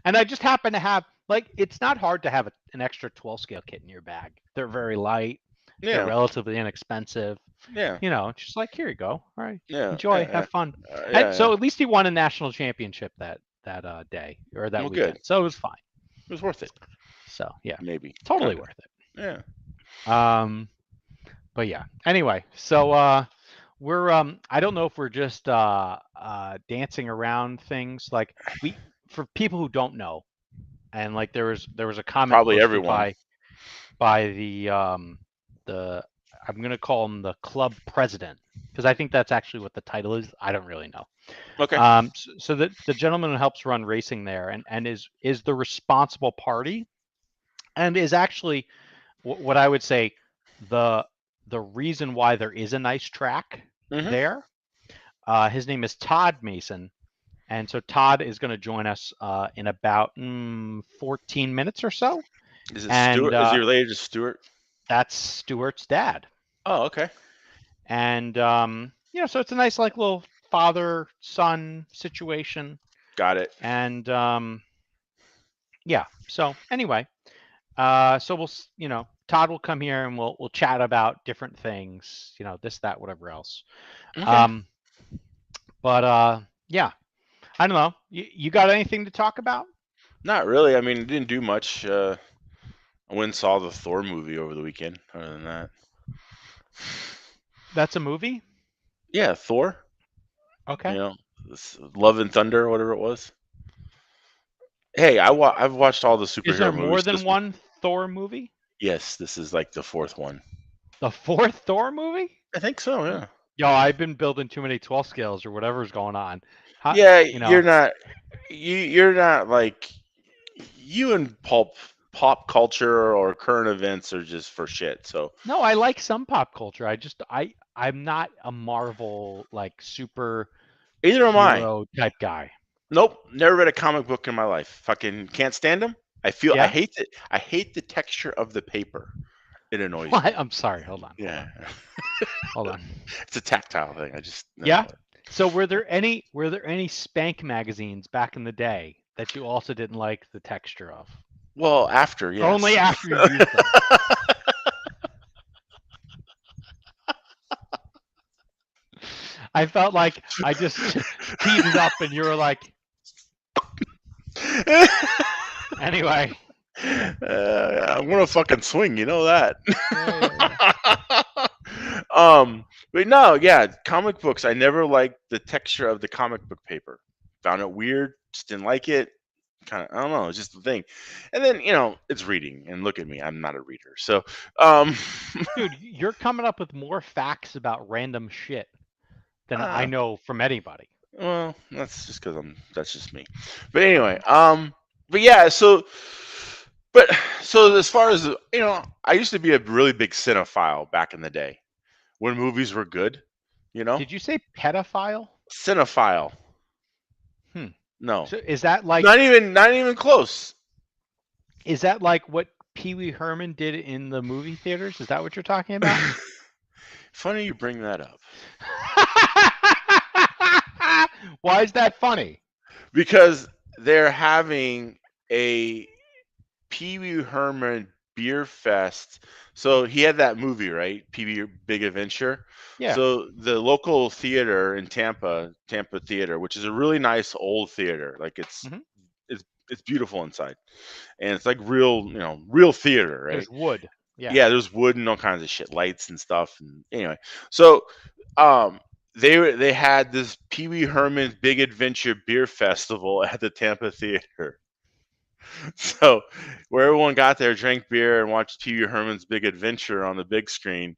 and I just happen to have like it's not hard to have an extra 12 scale kit in your bag. They're very light. They're yeah, relatively inexpensive. yeah, Just like here you go. All right, yeah, enjoy, have fun. And yeah. so at least he won a national championship that day or that Well, good. weekend. So it was fine. It was worth it. So yeah, Maybe. totally Kinda. worth it. Yeah. But yeah. Anyway, so we're I don't know if we're just dancing around things like for people who don't know, and like there was a comment Probably posted everyone. by the I'm gonna call him the club president because I think that's actually what the title is. I don't really know. Okay. So the gentleman who helps run racing there and is the responsible party and is actually what I would say the reason why there is a nice track Mm-hmm. there. His name is Todd Mason, and so Todd is going to join us in about 14 minutes or so. Is it And Stuart? Is he related to Stuart? that's Stuart's dad. Oh, okay. and so it's a nice like little father son situation, Got it. and yeah. So anyway, so Todd will come here and we'll chat about different things, this, that, whatever else. Okay. Um, but yeah, I don't know. You got anything to talk about? Not really. I mean, it didn't do much. I went and saw the Thor movie over the weekend. Other than that, That's a movie? yeah, Thor. You Okay. know, Love and Thunder, or whatever it was. Hey, I've watched all the Is there superhero more movies than because we. one Thor movie? Yes, this is like the fourth one. The fourth Thor movie? I think so. Yeah. Yo, I've been building too many 12 scales or whatever's going on. How, Yeah, you know, you're not like you and pop culture or current events are just for shit. So no, I like some pop culture. I'm not a Marvel like super either am I. hero type guy. Nope, never read a comic book in my life. Fucking can't stand them. I Yeah? hate it. I hate the texture of the paper. It annoys What? me. I'm sorry. Hold on. Hold Yeah, on. Hold on. it's a tactile thing. I just Yeah? So were there any Spank magazines back in the day that you also didn't like the texture of? well, after yes. Only after you used them. I felt like I just teed it up and you were like, anyway. I want to fucking swing, you know that. Yeah. But no, yeah, comic books. I never liked the texture of the comic book paper. Found it weird. Just didn't like it. Kind of, I don't know. It's just the thing. And then it's reading. And look at me, I'm not a reader. So, um, Dude, you're coming up with more facts about random shit than I uh, know from anybody. well, that's just because That's just me. But anyway, but yeah. But so as far as I used to be a really big cinephile back in the day when movies were good. Did you say pedophile? Cinephile. Hmm. No, So is that like not even close. what Pee Wee Herman did in the movie theaters? Is that what you're talking about? Funny you bring that up Why is that funny? because they're having a Pee Wee Herman beer fest. So he had that movie, right? Pee Wee Big Adventure. Yeah. So the local theater in Tampa Theater, which is a really nice old theater, like Hmm. it's beautiful inside, and it's like real, real theater, right? There's wood. Yeah. Yeah, there's wood and all kinds of shit, lights and stuff. And anyway, so um, they had this Pee Wee Herman's Big Adventure Beer Festival at the Tampa Theater. So where everyone got there, drank beer, and watched Pee Wee Herman's Big Adventure on the big screen,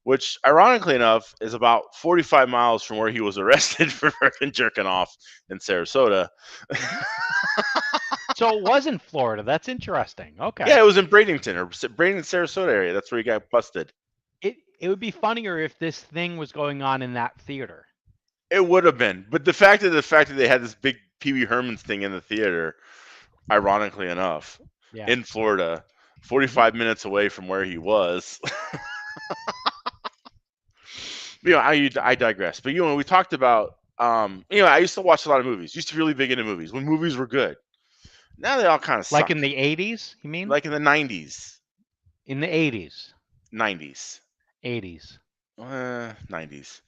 which ironically enough is about 45 miles from where he was arrested for fucking jerking off in Sarasota. Hmm. So it was in Florida. That's interesting. Okay. Yeah, it was in Bradenton or Bradenton, Sarasota area. That's where he got busted. It would be funnier if this thing was going on in that theater. It would have been, but the fact that they had this big Pee Wee Herman's thing in the theater, ironically enough, Yeah. in Florida, Hmm. 45 minutes away from where he was. I digress. But we talked about I used to watch a lot of movies. Used to be really big into movies when movies were good. Now they all kind of Like in suck. the 80s, you mean? Like in the 90s, In the 80s. 90s, 80s. 90s,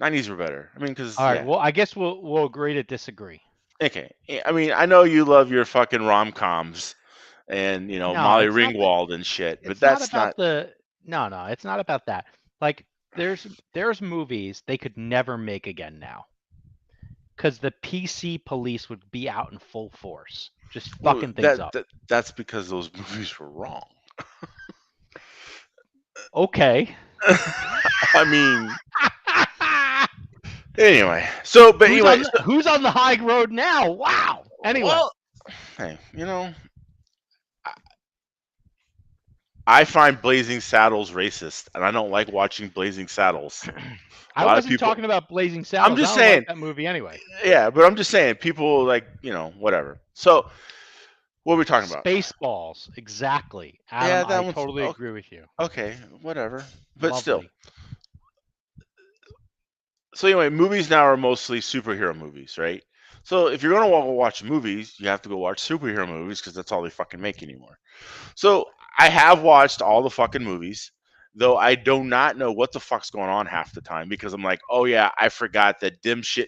90s were better. I mean, All because right. yeah. Well, I guess we'll agree to disagree. Okay. I mean, I know you love your fucking rom coms and No, Molly it's not the Ringwald and shit, but it's not that's not. about the no, it's not about that. Like there's movies they could never make again now cuz the PC police would be out in full force just Well, fucking things up. that's because those movies were wrong. Okay. I mean, anyway. So, but who's anyway. on the, who's on the high road now? Wow. Anyway, Well, hey, I find Blazing Saddles racist, and I don't like watching Blazing Saddles. A I lot of wasn't people. talking about Blazing I'm Saddles. I just don't like saying, that movie anyway. yeah, but I'm just saying, people like whatever. So, what are we talking about? Spaceballs, exactly. Adam, Yeah, I that one's totally agree with you. okay, whatever. But still, Lovely. So anyway, movies now are mostly superhero movies, right? So if you're gonna watch movies, you have to go watch superhero movies because that's all they fucking make anymore. So I have watched all the fucking movies, though I do not know what the fuck's going on half the time because I'm like, oh yeah, I forgot that dipshit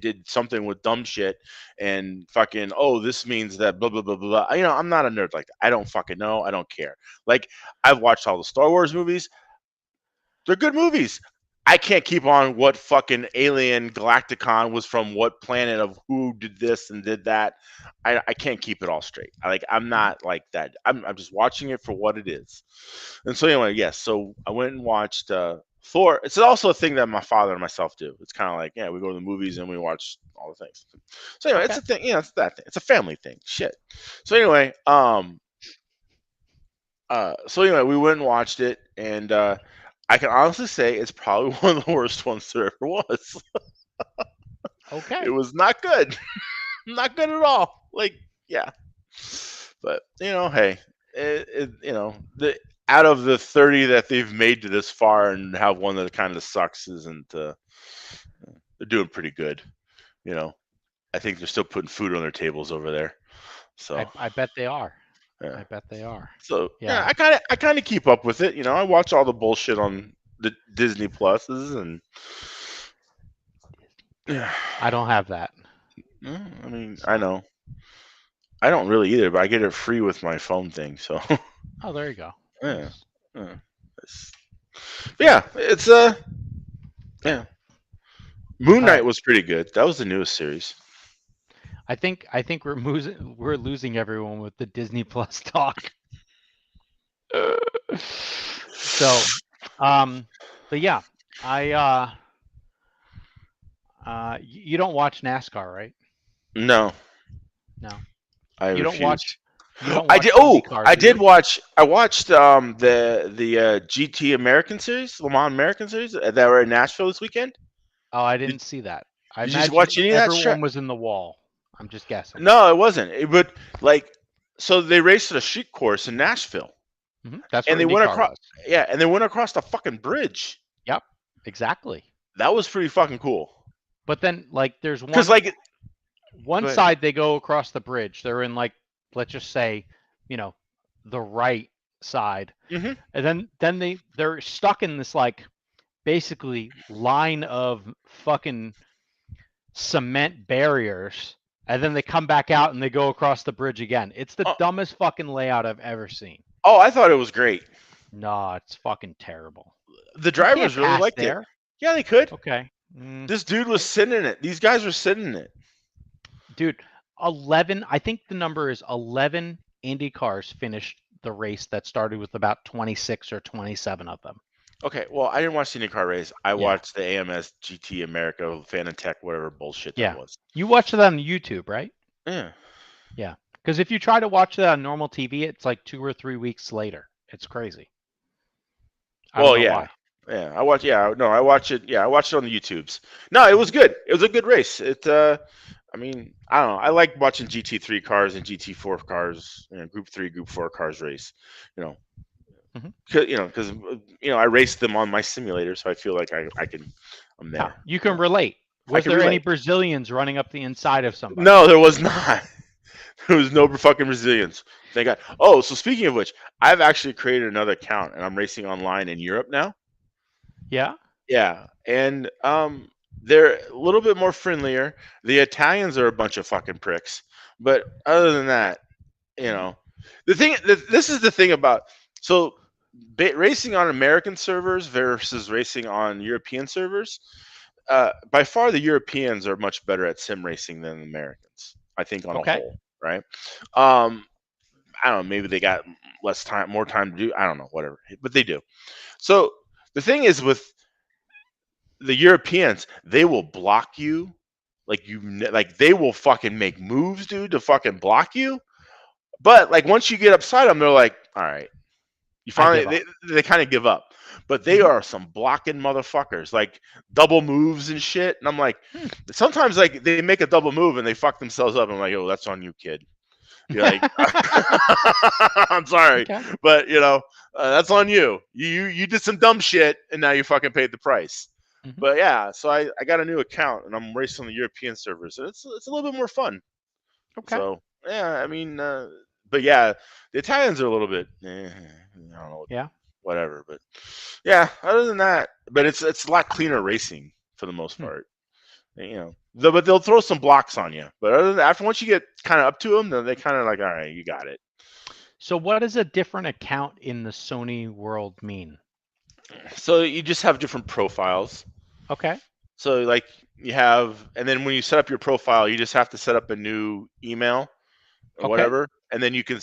did something with dumb shit, and fucking this means that blah blah blah blah blah. I'm not a nerd like that. I don't fucking know. I don't care. Like I've watched all the Star Wars movies. They're good movies. I can't keep on what fucking alien Galacticon was from what planet of who did this and did that. I can't keep it all straight. I'm Mhm. not like that. I'm just watching it for what it is. And so anyway, yes. So I went and watched Thor. It's also a thing that my father and myself do. It's kind of like, yeah, we go to the movies and we watch all the things. So anyway, it's Okay. a thing. It's that thing. It's a family thing. Shit. So anyway, so anyway, we went and watched it, and I can honestly say it's probably one of the worst ones there ever was. It Okay. was not good, not good at all. Like, yeah, but hey, the out of the 30 that they've made to this far, and have one that kind of sucks isn't. They're doing pretty good. You know, I think they're still putting food on their tables over there. So, I bet they are. yeah. I bet they are. So yeah, Yeah. I kind of keep up with it. I watch all the bullshit on the Disney Pluses, and yeah, I don't have that. I mean, I So. know I don't really either, but I get it free with my phone thing. So Oh, there you go. yeah, Nice. yeah, it's, yeah, it's yeah. Moon All Knight right. was pretty good. That was the newest series. I think we're losing everyone with the Disney Plus talk. So, but yeah, I you don't watch NASCAR, right? No, No. I You don't refuse. watch you don't I did. watch Oh, IndyCar, I do did you? watch. I watched the GT American series, Le Mans American series that were in Nashville this weekend. Oh, I Did, didn't see that. I did you watch imagine any of that shit? everyone was in the wall. I'm just guessing. No, it wasn't. But like, so they raced at a street course in Nashville, That's and where they went IndyCar across. was. Yeah, and they went across the fucking bridge. Yep, exactly. That was pretty fucking cool. But then, like, there's Cause one like, one go ahead. side they go across the bridge. They're in, like, let's just say, you know, the right side, Hmm. and then they're stuck in this, like, basically line of fucking cement barriers, and then they come back out and they go across the bridge again. It's the Oh, dumbest fucking layout I've ever seen. oh, I thought it was great. No, it's fucking terrible. The You can't drivers really pass liked it. there. Yeah, they could. Okay. This dude was sitting in it. These guys were sitting in it. Dude, 11, I think the number is 11 Indy cars finished the race that started with about 26 or 27 of them. Okay, well, I didn't watch the IndyCar race. I Yeah. watched the AMS GT America Fan and Tech, whatever bullshit that Yeah. was. You watch it on YouTube, right? Yeah. Yeah. Because if you try to watch that on normal TV, it's like 2 or 3 weeks later. It's crazy. I don't Well, know yeah. why. Yeah, I watch. Yeah, no, I watch it. Yeah, I watched it on the YouTubes. No, it was good. It was a good race. I mean, I don't know. I like watching GT3 cars and GT4 cars, Group 3, Group 4 cars race. You know, Mhm. because I race them on my simulator, so I feel like I can. I'm Yeah. there. You can relate. I Was can there any relate. Brazilians running up the inside of somebody? No, there was not. There was no fucking resilience. Thank God. Oh, so speaking of which, I've actually created another account, and I'm racing online in Europe now. Yeah. Yeah, and they're a little bit more friendlier. The Italians are a bunch of fucking pricks, but other than that, you Mhm. know, this is the thing about so racing on American servers versus racing on European servers. By far, the Europeans are much better at sim racing than the Americans. I think on a Okay. whole, right? Um, I don't know. Maybe they got less time, more time to do. I don't know, whatever, but they do. So the thing is with the Europeans, they will block you. Like they will fucking make moves, dude, to fucking block you. But like once you get upside them, they're like, all right. You I finally give up. they kind of give up. But they Mhm. are some blocking motherfuckers, like double moves and shit. And I'm like, Hmm. sometimes like they make a double move and they fuck themselves up. I'm like, oh, that's on you, kid. You're like, I'm sorry, Okay. but that's on you. You did some dumb shit, and now you fucking paid the price. Mhm. But yeah, so I got a new account and I'm racing the European servers, and it's a little bit more fun. Okay. So yeah, I mean, but yeah, the Italians are a little bit, I don't know, Yeah. whatever. But yeah, other than that, but it's a lot cleaner racing for the most Hmm. part. But they'll throw some blocks on you. But other than after once you get kind of up to them, then they kind of like, all right, you got it. So what does a different account in the Sony world mean? So you just have different profiles. Okay. So like you have, and then when you set up your profile, you just have to set up a new email or Okay. whatever, and then you can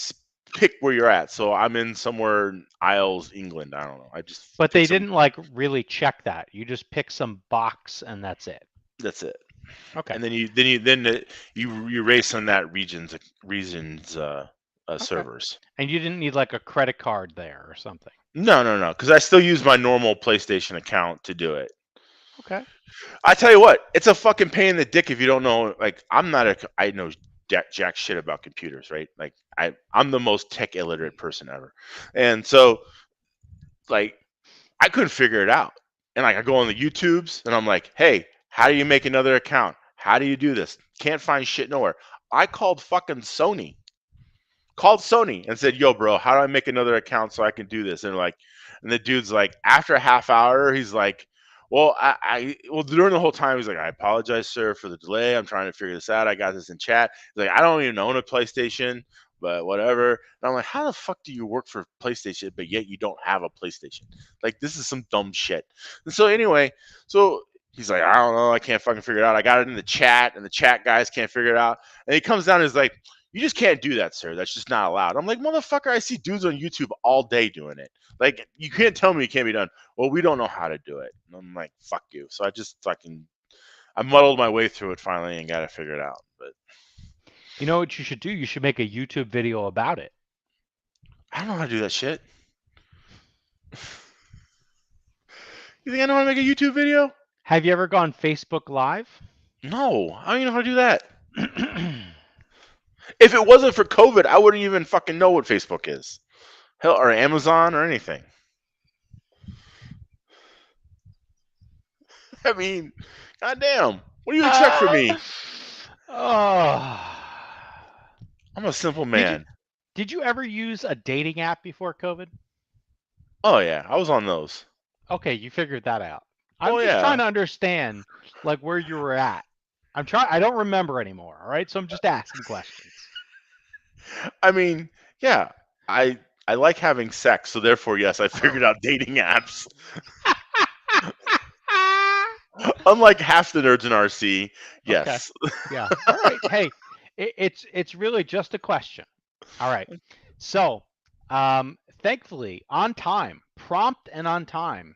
pick where you're at. So I'm in somewhere in Isles, England. I don't know. I just But pick they some. didn't like really check that. You just pick some box and that's it. That's it. Okay. And then you race on that region's Okay. servers. And you didn't need like a credit card there or something. No, because I still use my normal PlayStation account to do it. Okay. I tell you what, it's a fucking pain in the dick if you don't know. Like, I know jack shit about computers, right? Like, I'm the most tech illiterate person ever, and so like I couldn't figure it out. And like I go on the YouTubes and I'm like, hey, how do you make another account? How do you do this? Can't find shit nowhere. I called Sony and said, "Yo, bro, how do I make another account so I can do this?" And the dude's like, after a half hour, he's like, "Well, well, during the whole time, he's like, I apologize, sir, for the delay. I'm trying to figure this out. I got this in chat." He's like, "I don't even own a PlayStation, but whatever." And I'm like, "How the fuck do you work for PlayStation, but yet you don't have a PlayStation? Like, this is some dumb shit." And so anyway, so he's like, "I don't know. I can't fucking figure it out. I got it in the chat, and the chat guys can't figure it out." And he comes down and is like, "You just can't do that, sir. That's just not allowed." I'm like, "Motherfucker, I see dudes on YouTube all day doing it. Like, you can't tell me it can't be done." "Well, we don't know how to do it." And I'm like, "Fuck you." So I muddled my way through it finally and got to figure it out. But You know what you should do? You should make a YouTube video about it. I don't know how to do that shit. You think I know how to make a YouTube video? Have you ever gone Facebook Live? No, I don't even know how to do that. If it wasn't for COVID, I wouldn't even fucking know what Facebook is. Hell, or Amazon or anything. I mean, goddamn. What do you expect from me? Oh. I'm a simple Did you man. did you ever use a dating app before COVID? Oh yeah, I was on those. Okay, you figured that out. I'm Oh just trying yeah. to understand like where you were at. I don't remember anymore, all right? So I'm just asking questions. I mean, yeah. I like having sex, so therefore, yes, I figured out dating apps. Unlike half the nerds in RC, Okay. yes. Yeah. All right. Hey, it's really just a question. All right. So, thankfully, on time, prompt and on time,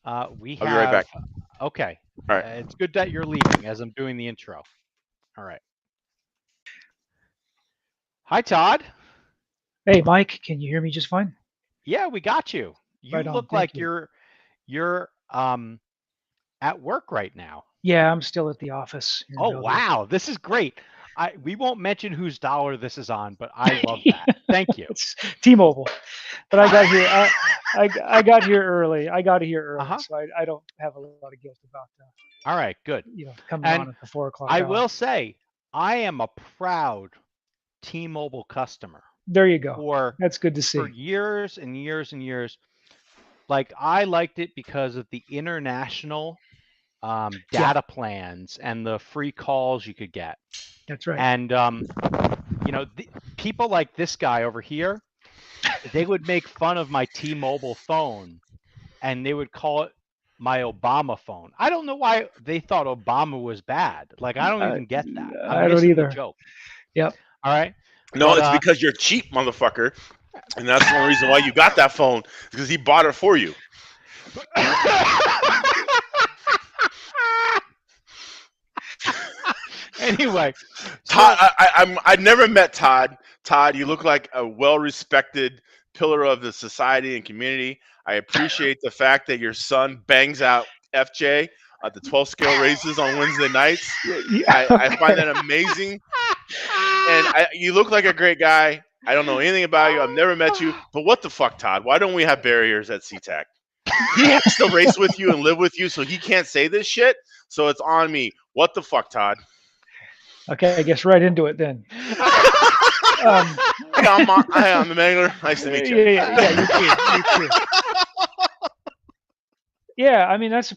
we I'll be right back. have. Okay. All right. It's good that you're leaving as I'm doing the intro. All right. Hi, Todd. Hey, Mike, can you hear me just fine? Yeah, we got you. You Right on. look Thank like you. you're at work right now. Yeah, I'm still at the office here in Oh, Bellevue. wow. This is great. We won't mention whose dollar this is on, but I love that. Thank you. It's T-Mobile, but I got here. I got here early. Uh-huh. So I don't have a lot of guilt about All right, good. coming And on at the 4 o'clock I hour. will say, I am a proud T-Mobile customer There you go. for That's good to for see. years and years and years. Like I liked it because of the international Yeah, data plans and the free calls you could get. that's right. And people like this guy over here, they would make fun of my T-Mobile phone, and they would call it my Obama phone. I don't know why they thought Obama was bad. Like I don't even get that. I'm I don't missing the either. joke. Yep. All right. No, But it's because you're cheap, motherfucker, and that's the only reason why you got that phone because he bought it for you. anyway, Todd, so I never met Todd. Todd, you look like a well-respected pillar of the society and community. I appreciate the fact that your son bangs out FJ at the 12 scale races on Wednesday nights. I find that amazing, and you look like a great guy. I don't know anything about you. I've never met you, but what the fuck, Todd? Why don't we have barriers at SeaTac? He has to race with you and live with you, so he can't say this shit. So it's on me. What the fuck, Todd? Okay, I guess right into it then. Hi, I'm the Mangler. Nice to meet you. Yeah, you too. Yeah, I mean it's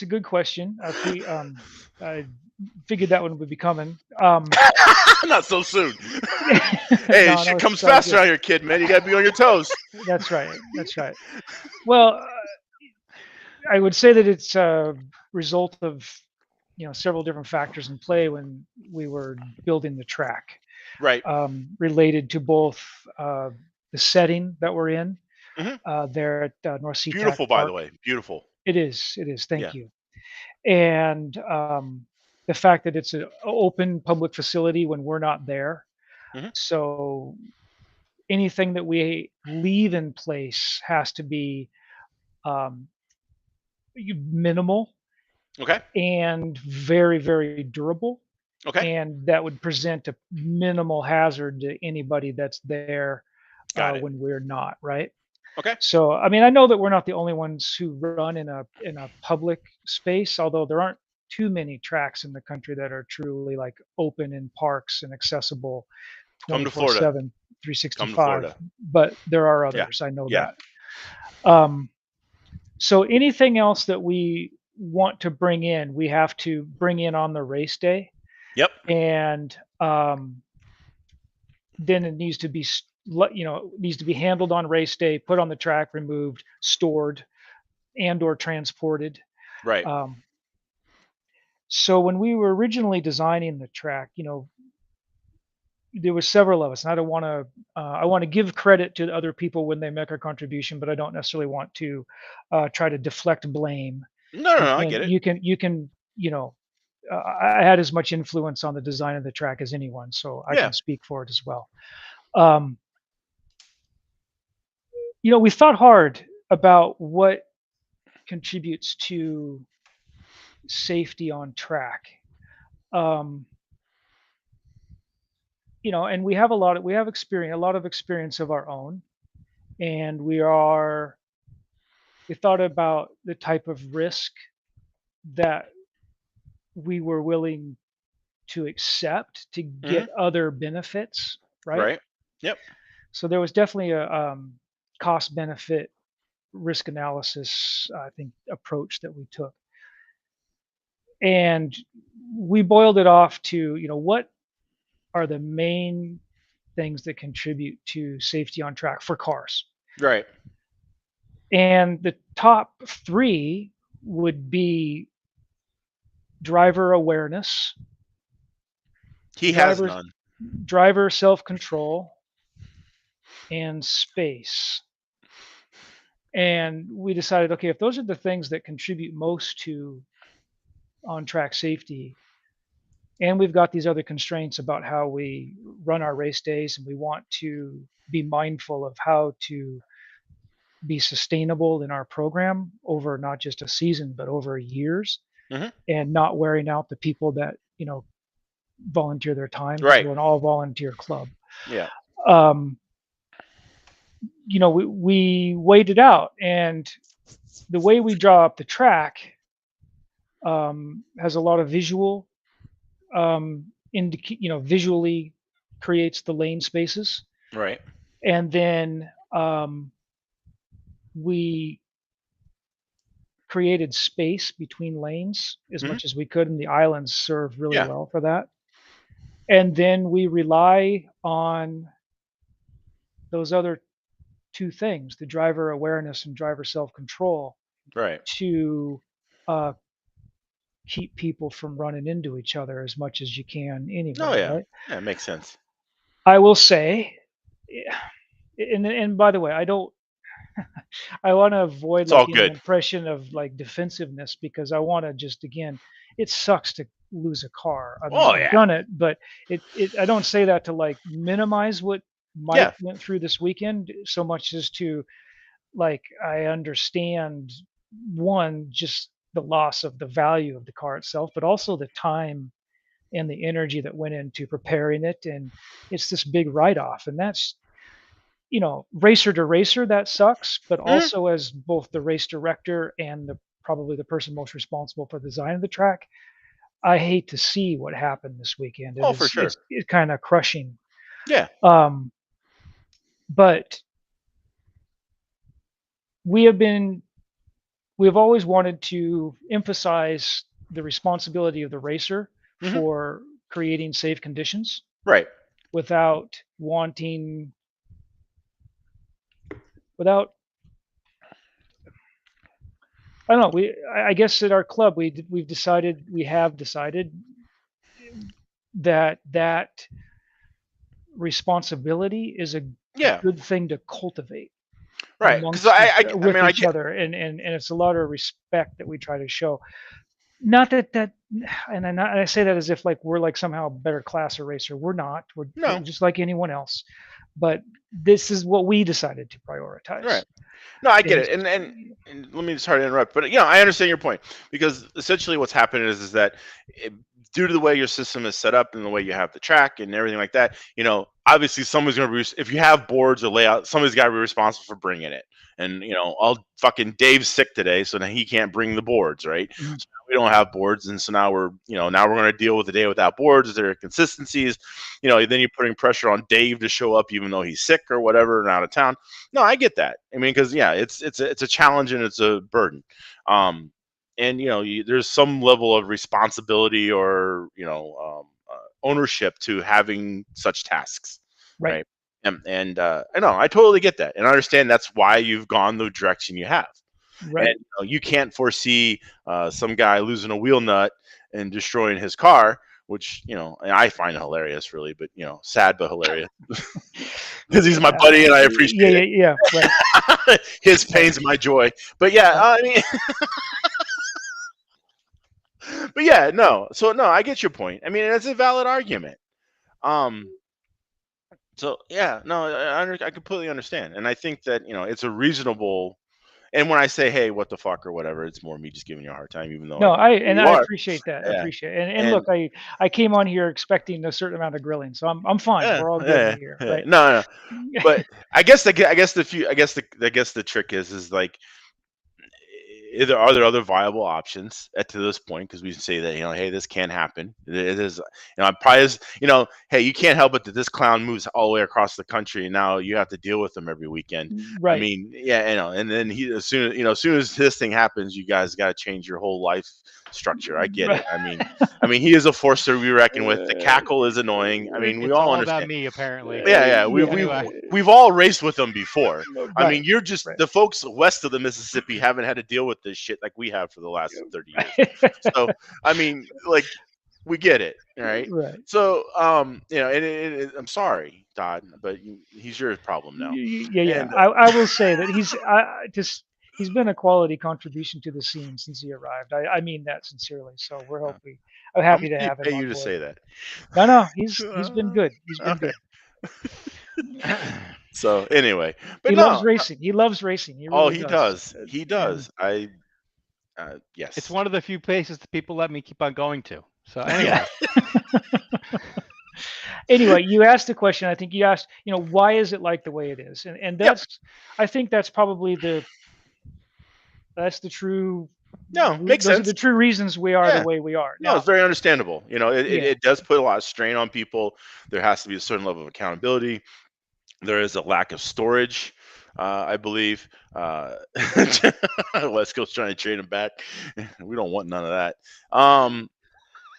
a good question. I figured that one would be coming. Not so soon. Hey, No, shit it's comes all faster good. out here, kid, man. You gotta be on your toes. That's right. Well, I would say that it's a result of several different factors in play when we were building the track, Right. related to both the setting that we're in Mhm. there at North SeaTac Beautiful, by the Park. way. Beautiful. It is. It is. Yeah. Thank you. And the fact that it's an open public facility when we're not there. Mhm. So anything that we leave in place has to be um, minimal Okay. and very, very durable. Okay. And that would present a minimal hazard to anybody that's there Got it. when we're not, right? Okay. So, I mean, I know that we're not the only ones who run in a public space, although there aren't too many tracks in the country that are truly like open in parks and accessible Come to Florida. 24/7, Come to 365. Florida. But there are Yeah. others. I know Yeah. that. So anything else that we want to bring in, we have to bring in on the race day, Yep. and then it needs to be needs to be handled on race day, put on the track, removed, stored, and or transported. Right. Um, so when we were originally designing the track, there were several of us, and I don't want to. I want to give credit to other people when they make a contribution, but I don't necessarily want to try to deflect blame. No, no, You no, I can, get it. I had as much influence on the design of the track as anyone, so I Yeah. can speak for it as well. Um, we thought hard about what contributes to safety on track. Um, and we have experience, a lot of experience of our own, and we thought about the type of risk that we were willing to accept to Mhm. get other benefits, right? Right. Yep. So there was definitely a cost benefit risk analysis, I think, approach that we took. And we boiled it off to, what are the main things that contribute to safety on track for cars? Right. And the top three would be driver awareness, He has driver none. driver self-control, and space. And we decided, okay, if those are the things that contribute most to on-track safety, and we've got these other constraints about how we run our race days, and we want to be mindful of how to be sustainable in our program over not just a season but over years, Mhm. and not wearing out the people that volunteer their time, because Right. we're an all volunteer club. Yeah. um, we weighed it out, and the way we draw up the track has a lot of visual visually creates the lane spaces. Right. And then we created space between lanes as Mhm. much as we could, and the islands serve really Yeah. well for that. And then we rely on those other two things, the driver awareness and driver self-control, Right. to uh, keep people from running into each other as much as you can Oh anyway, yeah. right? Yeah, it makes sense. I will say, and by the way, I want to avoid It's all like any good. impression of like defensiveness, because I want to just, again, it sucks to lose a car. I mean, Oh I've yeah. done it, but I don't say that to like minimize what Yeah. Mike went through this weekend so much as to, like, I understand, one, just the loss of the value of the car itself, but also the time and the energy that went into preparing it, and it's this big write off, and racer to racer, that sucks. But Mhm. also as both the race director and probably the person most responsible for the design of the track, I hate to see what happened this weekend. Oh, for sure. It's kind of crushing. Yeah. Um, but we have been we have always wanted to emphasize the responsibility of the racer Mhm. for creating safe conditions Right. without wanting without I don't know. I guess at our club we have decided that responsibility is a Yeah. good thing to cultivate Right. Because I with mean, I each get. other, and it's a lot of respect that we try to show. Not that, and I say that as if like we're like somehow a better class eraser. We're not. We're No. just like anyone else. But this is what we decided to prioritize. Right. No, I get Is it, and let me just hard to interrupt, but I understand your point because essentially what's happened is that it, due to the way your system is set up and the way you have the track and everything like that, obviously someone's going to be if you have boards or layout, somebody's got to be responsible for bringing it. And all fucking Dave's sick today, so now he can't bring the boards, right? Mhm. So now we don't have boards, and so now we're going to deal with the day without boards. There are consistencies, then you're putting pressure on Dave to show up even though he's sick or whatever and out of town. No, I get that. I mean, because yeah, it's a challenge and it's a burden, um, and there's some level of responsibility or ownership to having such tasks, Right, right? And I know I totally get that, and I understand that's why you've gone the direction you have, and right. you can't foresee some guy losing a wheel nut and destroying his car. Which and I find hilarious, really, but sad but hilarious because he's my buddy and I Yeah, appreciate yeah, yeah. Right, it. His right, pain's my joy. But yeah, right. I mean, but yeah, no. So no, I get your point. I mean, it's a valid argument. Um. So yeah, no, I completely understand, and I think that it's a reasonable. And when I say, "Hey, what the fuck" or whatever, it's more me just giving you a hard time, even though I No, know who you I are. appreciate that. I Yeah, appreciate it. And and look, I came on here expecting a certain amount of grilling, so I'm fine. yeah, We're all good yeah, here, yeah. right? No, no. But I guess the trick is either are there other viable options to this point because we say that hey, this can happen. It is probably is hey, you can't help it that this clown moves all the way across the country and now you have to deal with him every weekend. I Right. mean, yeah, and then he as soon as this thing happens, you guys got to change your whole life structure. I get Right. it. I mean, he is a force to be reckoned with. The cackle is annoying. I mean, we It's all all about understand. me, apparently. Yeah, yeah, we Yeah. we Anyway, we've all raced with them before. I Right. mean, you're just Right. the folks west of the Mississippi haven't had to deal with this shit like we have for the last 30 years. So, I mean, like, we get it, all right? Right. So, I'm sorry, Todd, but he's your problem now. Yeah, yeah. And I will say that he's been a quality contribution to the scene since he arrived. I mean that sincerely. So I'm how happy much to do you have him pay on you to board. say that? No, no, he's been good. He's been Okay. good. So anyway, but He loves no, racing. He loves racing. He oh, really he does. does. He And does. it's Yes. one of the few places that people let me keep on going to. So yeah. anyway, Anyway, you asked the question. I think you asked, why is it like the way it is? And Yep. I think that's probably that's the true No, makes those are the sense. true reasons we are the Yeah. way we are. No, it's Now, very understandable. It, yeah. it does put a lot of strain on people. There has to be a certain level of accountability. There is a lack of storage, I believe. West Coast trying to trade him back. We don't want none of that.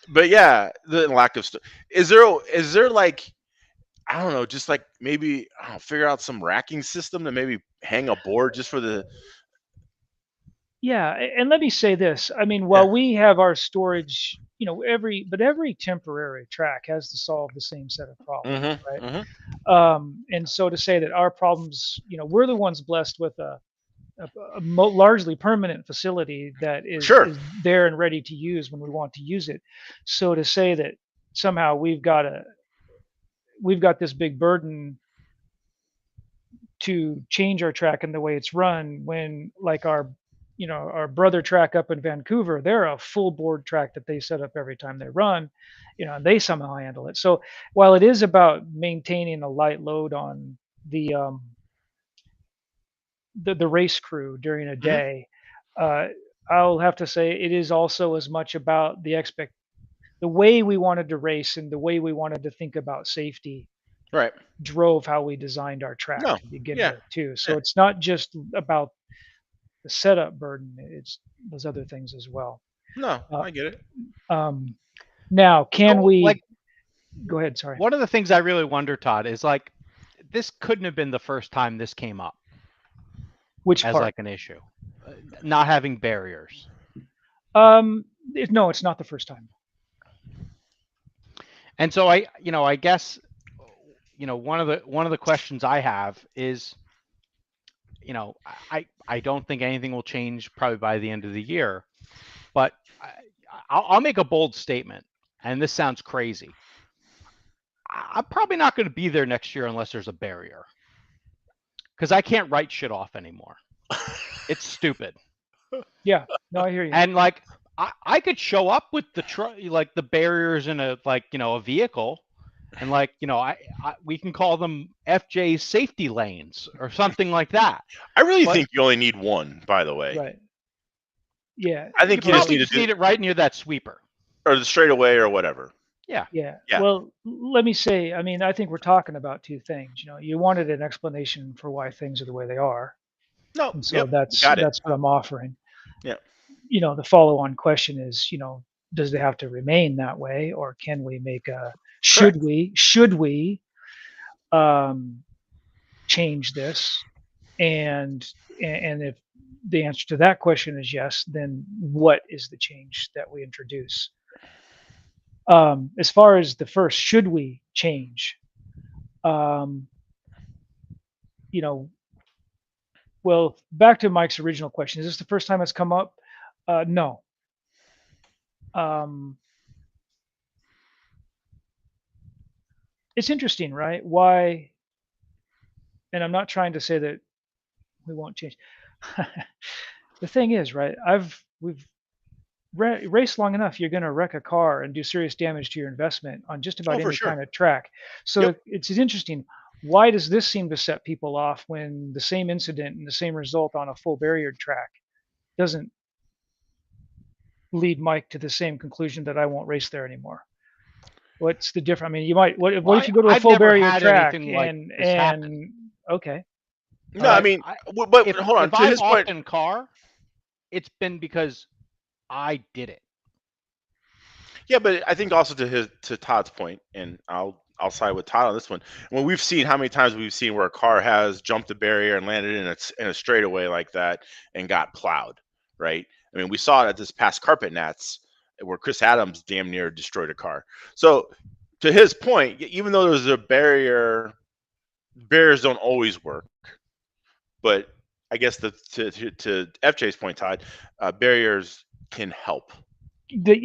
But yeah, the lack of is there like I don't know, just like maybe I don't know, figure out some racking system to maybe hang a board just for the Yeah, and let me say this. I mean, yeah. while we have our storage, every temporary track has to solve the same set of problems, Mhm. right? Mhm. And so to say that our problems, we're the ones blessed with a largely permanent facility that Sure. is there and ready to use when we want to use it. So to say that somehow we've got this big burden to change our track and the way it's run when like our brother track up in Vancouver, they're a full board track that they set up every time they run, and they somehow handle it. So while it is about maintaining a light load on the the race crew during a day, I'll have to say it is also as much about the way we wanted to race and the way we wanted to think about safety Right. drove how we designed our track No. to begin Yeah. with too. So Yeah. it's not just about the setup burden; it's those other things as well. No, Uh, I get it. Now, can So, we like, go ahead? Sorry. one of the things I really wonder, Todd, is like, this couldn't have been the first time this came up Which as part? like an issue, not having barriers. No, it's not the first time. And so I guess, one of the questions I have is, I don't think anything will change probably by the end of the year, but I'll make a bold statement, and this sounds crazy. I'm probably not going to be there next year unless there's a barrier, because I can't write shit off anymore. It's stupid. Yeah, no, I hear you. And like, I could show up with the barriers in a vehicle, and we can call them FJ safety lanes or something like that. I really But- think you only need one, by the way. Right. Yeah. I think you You just probably need to do need it right near that sweeper. or the straightaway or whatever. Yeah. Yeah. Well, let me say, I mean, I think we're talking about two things. You wanted an explanation for why things are the way they are, No. and so Yep, that's got it. what I'm offering. Yeah. The follow-on question is, does they have to remain that way, or can we make a should we change this? And if the answer to that question is yes, then what is the change that we introduce? As far as the first, should we change? Well, back to Mike's original question, is this the first time it's come up? No. It's interesting, right? Why? And I'm not trying to say that we won't change. The thing is, right? We've raced long enough. You're going to wreck a car and do serious damage to your investment on just about Oh, for any sure. kind of track. So Yep. it's interesting. Why does this seem to set people off when the same incident and the same result on a full barriered track doesn't lead Mike to the same conclusion that I won't race there anymore? What's the difference? I mean, you might. What if you go to a I've full never barrier had track anything like and this happen. okay, No, All I right. mean, but If, hold on. if To I'm his off point, in car, it's been because I did it. yeah, but I think also to Todd's point, and I'll side with Todd on this one. When we've seen how many times we've seen where a car has jumped the barrier and landed in a straightaway like that and got plowed, right? I mean, we saw it at this past Carpet Nats where Chris Adams damn near destroyed a car. So to his point, even though there's a barrier, barriers don't always work. But I guess to FJ's point, Todd, barriers can help.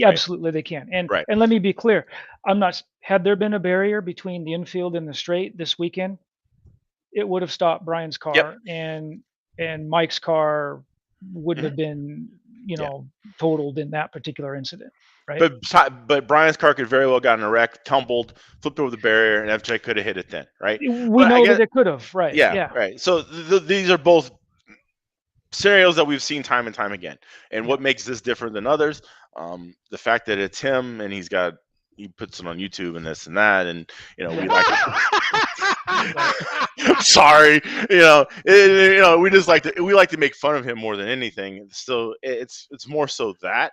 Absolutely they can. And Right. and let me be clear, I'm not. Had there been a barrier between the infield and the straight this weekend, it would have stopped Brian's car, and Mike's car wouldn't have been totaled in that particular incident, right? But Brian's car could very well gotten a wreck, tumbled, flipped over the barrier, and FJ could have hit it then, right? We But I know guess, that it could have, right? yeah, right. So these are both scenarios that we've seen time and time again. And what makes this different than others? The fact that it's him and he puts it on YouTube and this and that, and we like. Sorry, we just like to make fun of him more than anything. So it's more so that.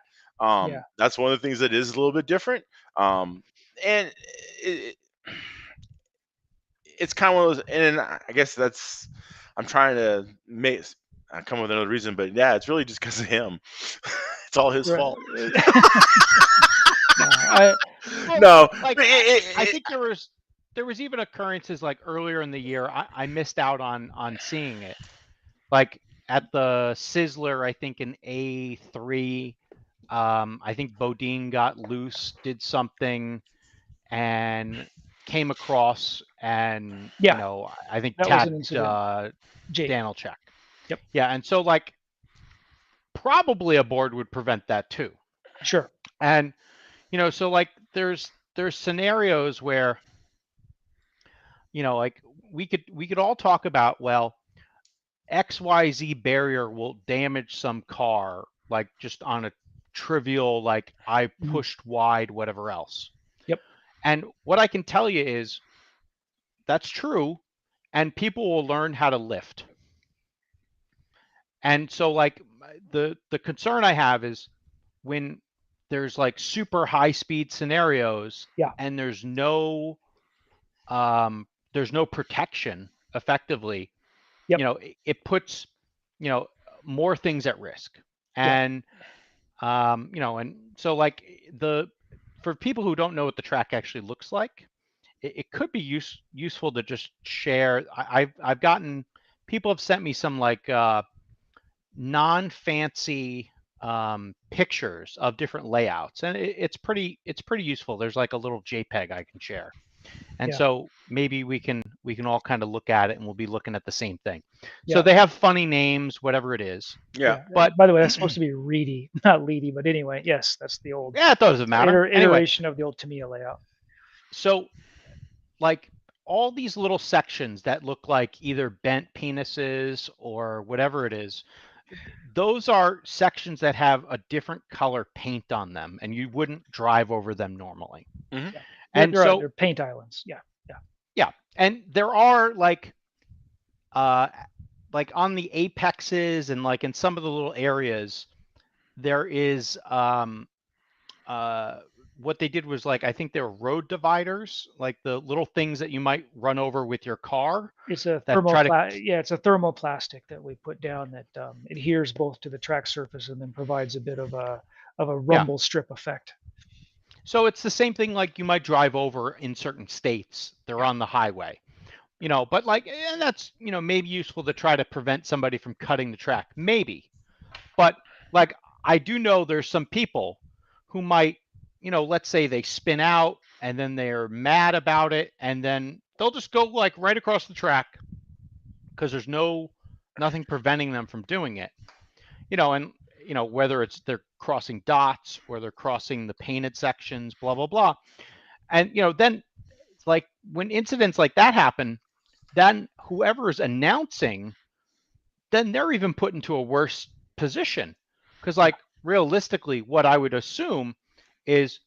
That's one of the things that is a little bit different. And it's kind of one of those, and I guess I'm trying to come up with another reason, but yeah, it's really just because of him. It's all his fault. No, I think there was even occurrences like earlier in the year. I missed out on seeing it, like at the Sizzler. I think in A3. I think Bodine got loose, did something, and came across, and I think that tapped was an Danilchak. Yep. Yeah, and so like probably a board would prevent that too. Sure. And so like there's scenarios where like we could all talk about, well, XYZ barrier will damage some car, like just on a trivial, like I pushed wide, whatever else. Yep. And what I can tell you is that's true, and people will learn how to lift. And so, like, the concern I have is when there's like super high speed scenarios, Yeah. and there's no protection effectively. Yep. It puts more things at risk. Yeah. And and so, like, for people who don't know what the track actually looks like, it could be useful to just share. I've gotten, people have sent me some like non-fancy pictures of different layouts, and it's pretty useful. There's like a little JPEG I can share, and Yeah. so maybe we can all kind of look at it, and we'll be looking at the same thing. So Yeah. they have funny names, whatever it is. Yeah. But by the way, that's supposed to be Reedy, not Leedy. But anyway, yes, that's the old yeah, it doesn't matter. Anyway, iteration of the old Tamiya layout. so like all these little sections that look like either bent penises or whatever it is, those are sections that have a different color paint on them, and you wouldn't drive over them normally. Mhm. Yeah. And They're, so they're paint islands. Yeah. Yeah. yeah, and there are like on the apexes and like in some of the little areas, there is what they did was, like, I think they're road dividers, like the little things that you might run over with your car It's a that try to it's a thermoplastic that we put down that adheres both to the track surface and then provides a bit of a rumble strip effect. So it's the same thing like you might drive over in certain states. They're on the highway, but like, and that's, maybe useful to try to prevent somebody from cutting the track, maybe. But like, I do know there's some people who might, let's say they spin out and then they're mad about it, and then they'll just go like right across the track because there's nothing preventing them from doing it. And whether it's they're crossing dots or they're crossing the painted sections, blah blah blah. And then, like, when incidents like that happen, then whoever is announcing, then they're even put into a worse position, because, like, realistically, what I would assume is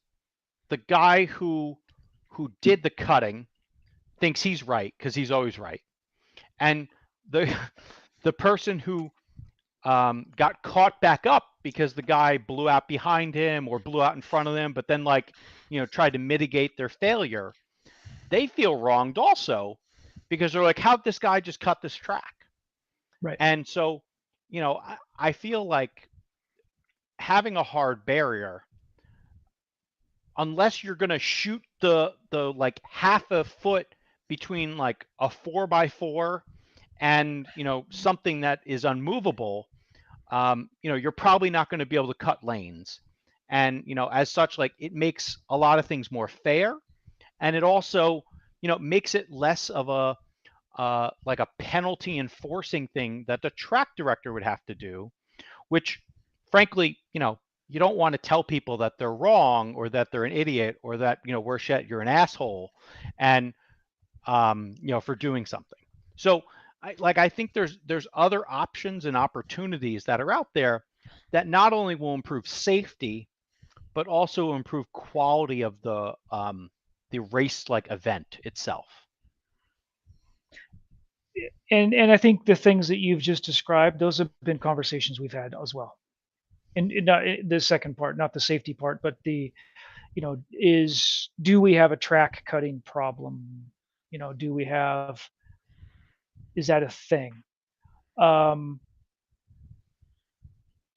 the guy who did the cutting thinks he's right because he's always right, and the the person who got caught back up because the guy blew out behind him or blew out in front of them, but then, like, tried to mitigate their failure, they feel wronged also, because they're like, how'd this guy just cut this track? Right. And so, I feel like having a hard barrier, unless you're going to shoot the like half a foot between like a 4x4 and something that is unmovable, you're probably not going to be able to cut lanes. And as such, like, it makes a lot of things more fair, and it also makes it less of a like a penalty enforcing thing that the track director would have to do, which, frankly, you don't want to tell people that they're wrong or that they're an idiot or that, worse yet, you're an asshole, and for doing something. So I think there's other options and opportunities that are out there that not only will improve safety, but also improve quality of the race like event itself. And I think the things that you've just described, those have been conversations we've had as well. And not the second part, not the safety part, but the, is, do we have a track cutting problem? Do we have, is that a thing? To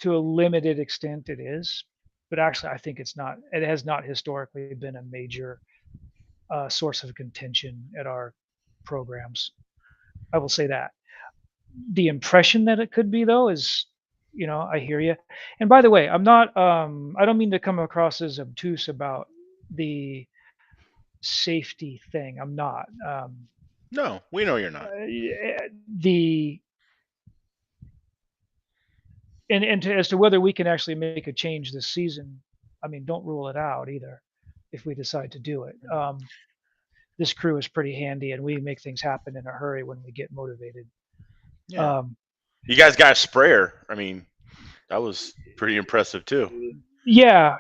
a limited extent, it is, but actually, I think it's not. It has not historically been a major source of contention at our programs. I will say that. The impression that it could be, though, is, I hear you. And by the way, I'm not. I don't mean to come across as obtuse about the safety thing. I'm not. No, we know you're not. The and as to whether we can actually make a change this season, I mean, don't rule it out either if we decide to do it. This crew is pretty handy, and we make things happen in a hurry when we get motivated. Yeah. You guys got a sprayer. I mean, that was pretty impressive too. Yeah.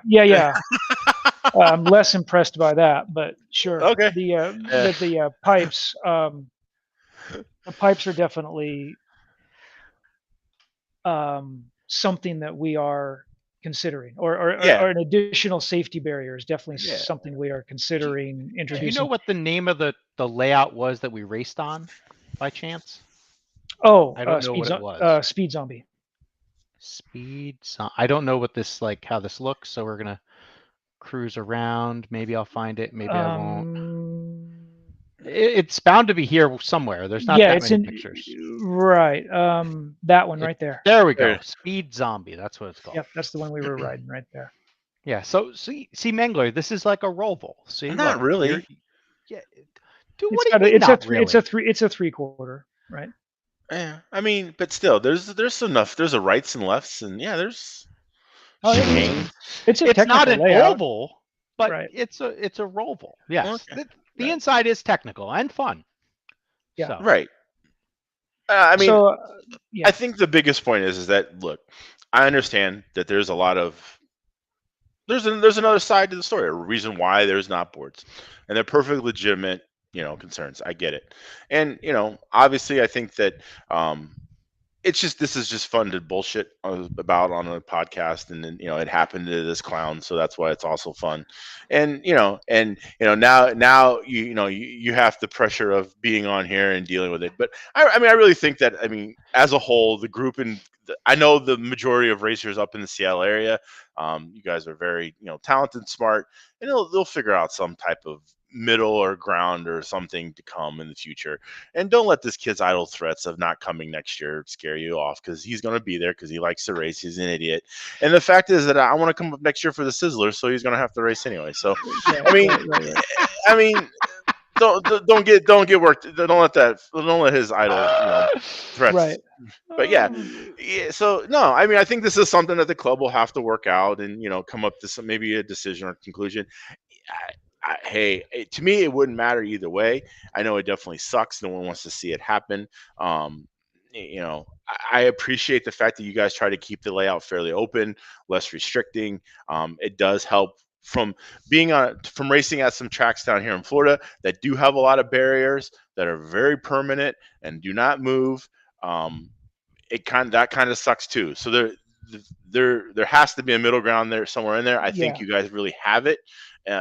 I'm less impressed by that, but sure. Okay. The pipes are definitely something that we are considering, Yeah. or an additional safety barrier is definitely Yeah. something we are Do you, considering do you know introducing. what the name of the layout was that we raced on, by chance? Oh, I don't know what it was. speed zombie. I don't know what this like how this looks, so we're gonna cruise around. Maybe I'll find it. Maybe I won't. Um, It's bound to be here somewhere. There's not yeah, that it's many in pictures. right. That one It right there. There we go. There. Speed Zombie. That's what it's called. Yep, that's the one we were riding right there. Yeah. So see Mengler, this is like a roval. See, Not look, really. yeah. Dude, what do you mean not really? It's a 3/4, right? Yeah. I mean, but still, there's enough. There's a rights and lefts, and yeah, there's Oh, chicane. it's a It's not technical an layout, oval, but right? it's a roval. Yes. Okay. The Right. inside is technical and fun. Yeah. So Right. I mean, So, I yeah, think the biggest point is that look, I understand that there's a lot of there's another side to the story, a reason why there's not boards, and they're perfectly legitimate, concerns. I get it, and obviously, I think that um, it's just this is just fun to bullshit about on a podcast, and then it happened to this clown, so that's why it's also fun. And now you have the pressure of being on here and dealing with it. But I mean, I really think that, I mean, as a whole, the group, and I know the majority of racers up in the Seattle area, you guys are very talented, smart, and they'll figure out some type of middle or ground or something to come in the future. And don't let this kid's idle threats of not coming next year scare you off, because he's going to be there because he likes to race. He's an idiot. And the fact is that I want to come up next year for the Sizzler, so he's going to have to race anyway. So, right, I mean, right. I mean, don't get worked. Don't let his idle threats. Right. But yeah. So no, I mean, I think this is something that the club will have to work out and come up to some, maybe a decision or conclusion. Hey, to me, it wouldn't matter either way. I know it definitely sucks. No one wants to see it happen. Um, I appreciate the fact that you guys try to keep the layout fairly open, less restricting. It does help from from racing at some tracks down here in Florida that do have a lot of barriers that are very permanent and do not move. Um, that kind of sucks too. So there has to be a middle ground there somewhere in there. I think Yeah. you guys really have it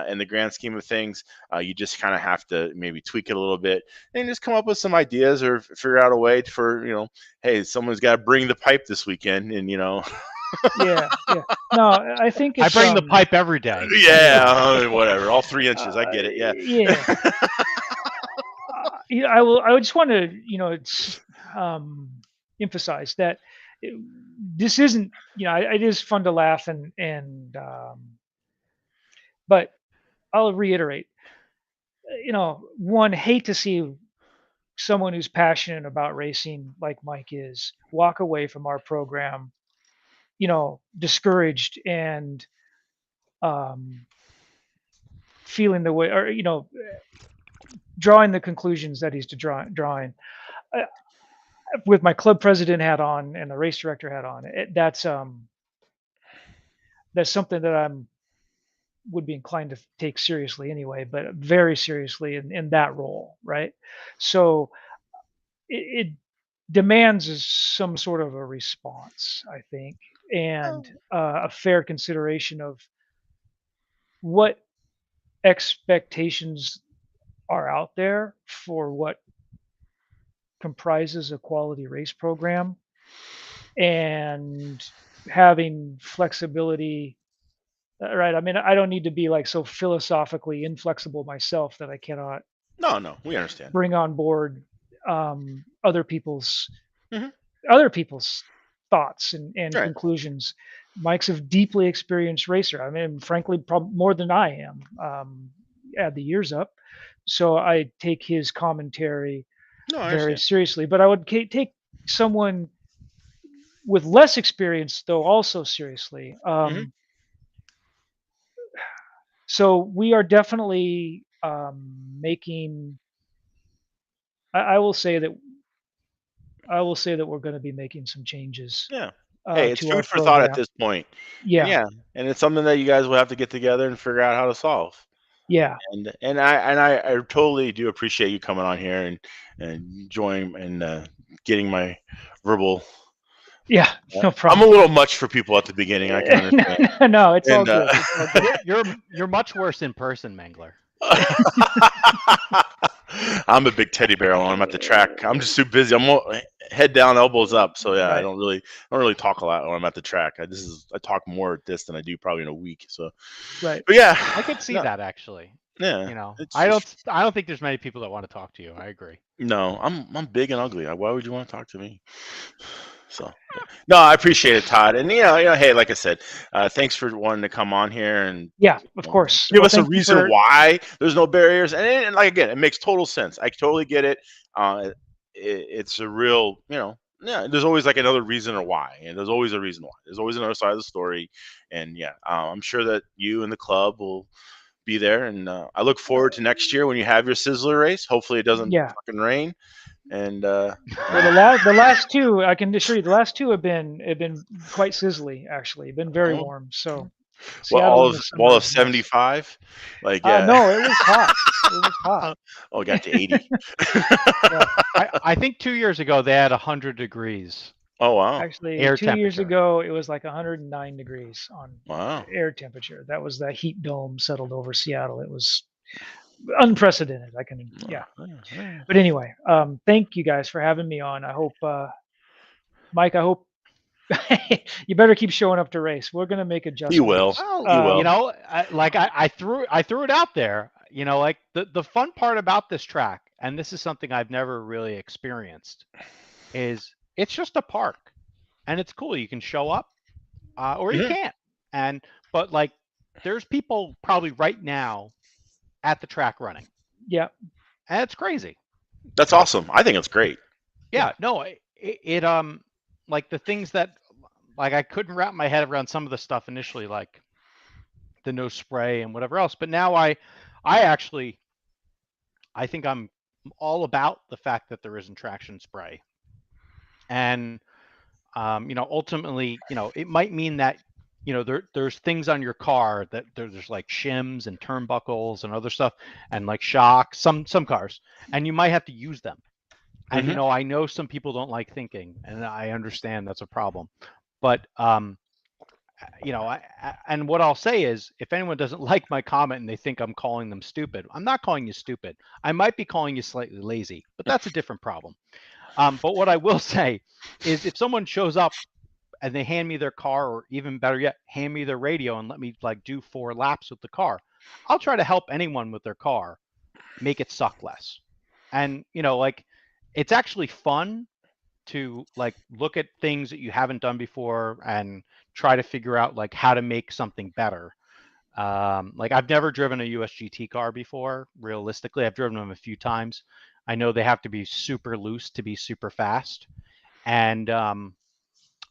in the grand scheme of things. You just kind of have to maybe tweak it a little bit and just come up with some ideas or figure out a way for hey, someone's got to bring the pipe this weekend, and Yeah. No, I think I it's bring the pipe every day. yeah, whatever, all 3 inches. I get it. Yeah. yeah. I just want to um, emphasize that it, this isn't it is fun to laugh and but I'll reiterate, one, hate to see someone who's passionate about racing like Mike is walk away from our program, discouraged and um, feeling the way, or drawing the conclusions that he's drawing. Uh, with my club president hat on and the race director hat on, that's something that I'm would be inclined to take seriously anyway, but very seriously in that role, right? So it demands some sort of a response, I think, and a fair consideration of what expectations are out there for what comprises a quality race program, and having flexibility. Right. I mean, I don't need to be like so philosophically inflexible myself that I cannot No, we understand. bring on board other people's Hmm. thoughts and Right. conclusions. Mike's a deeply experienced racer. I mean, frankly, more than I am. Add the years up, so I take his commentary No, I very understand. seriously. But I would take someone with less experience, though, also seriously. Hmm. So we are definitely making. I will say that I will say that we're going to be making some changes Yeah. Hey, it's to our food for thought at program. this point. Yeah, Yeah, and it's something that you guys will have to get together and figure out how to solve. yeah, And I totally do appreciate you coming on here and joining and getting my verbal. yeah. No I'm a problem. little much for people at the beginning. I can understand. No, it's all And good. It's all good. You're much worse in person, Mangler. I'm a big teddy bear when I'm at the track. I'm just too busy. Head down, elbows up. So yeah, I Right, don't really talk a lot when I'm at the track. I talk more at this than I do probably in a week. So, right. but yeah, I could see no, that actually. yeah, You know, it's I just don't think there's many people that want to talk to you. I agree. no. I'm big and ugly. Why would you want to talk to me? So yeah. No, I appreciate it, Todd. And hey, like I said, thanks for wanting to come on here and Yeah, of course. give Well, us a thank you reason for. why there's no barriers. And like again, it makes total sense. I totally get it. It's a real, yeah. There's always like another reason or why, and there's always a reason why. There's always another side of the story, and yeah, I'm sure that you and the club will be there. And I look forward to next year when you have your Sizzler race. Hopefully, it doesn't Yeah. fucking rain. And Well, the last two, I can assure you, the last two have been quite sizzly. Actually, been very well, warm. So well, Seattle in the all summer of is nice. 75, like yeah. No, it was hot. It was hot. Oh, it got to 80. Yeah. I think 2 years ago they had 100 degrees Oh wow, Actually, air 2 years temperature. ago, it was like 109 degrees on wow. air temperature. That was that heat dome settled over Seattle. It was unprecedented. Yeah. Yeah. But anyway, thank you guys for having me on. I hope, Mike, I hope you better keep showing up to race. We're going to make You will. adjustments. Well, You will. you know, I threw it out there. You know, like the fun part about this track, and this is something I've never really experienced, is it's just a park, and it's cool. You can show up, or you Mhm. can't. But like, there's people probably right now at the track running, Yeah. and it's crazy. That's awesome. I think it's great. Yeah, no, it like the things that like I couldn't wrap my head around some of the stuff initially, like the no spray and whatever else. But now I think I'm all about the fact that there isn't traction spray. And ultimately, it might mean that there's things on your car that there's like shims and turnbuckles and other stuff and like shocks, some cars, and you might have to use them. And Mhm. I know some people don't like thinking, and I understand that's a problem. But and what I'll say is, if anyone doesn't like my comment and they think I'm calling them stupid, I'm not calling you stupid. I might be calling you slightly lazy, but that's a different problem. But what I will say is, if someone shows up and they hand me their car, or even better yet, hand me their radio and let me like do 4 laps with the car, I'll try to help anyone with their car make it suck less. And like, it's actually fun to like look at things that you haven't done before and try to figure out like how to make something better. Like, I've never driven a USGT car before. Realistically, I've driven them a few times. I know they have to be super loose to be super fast. And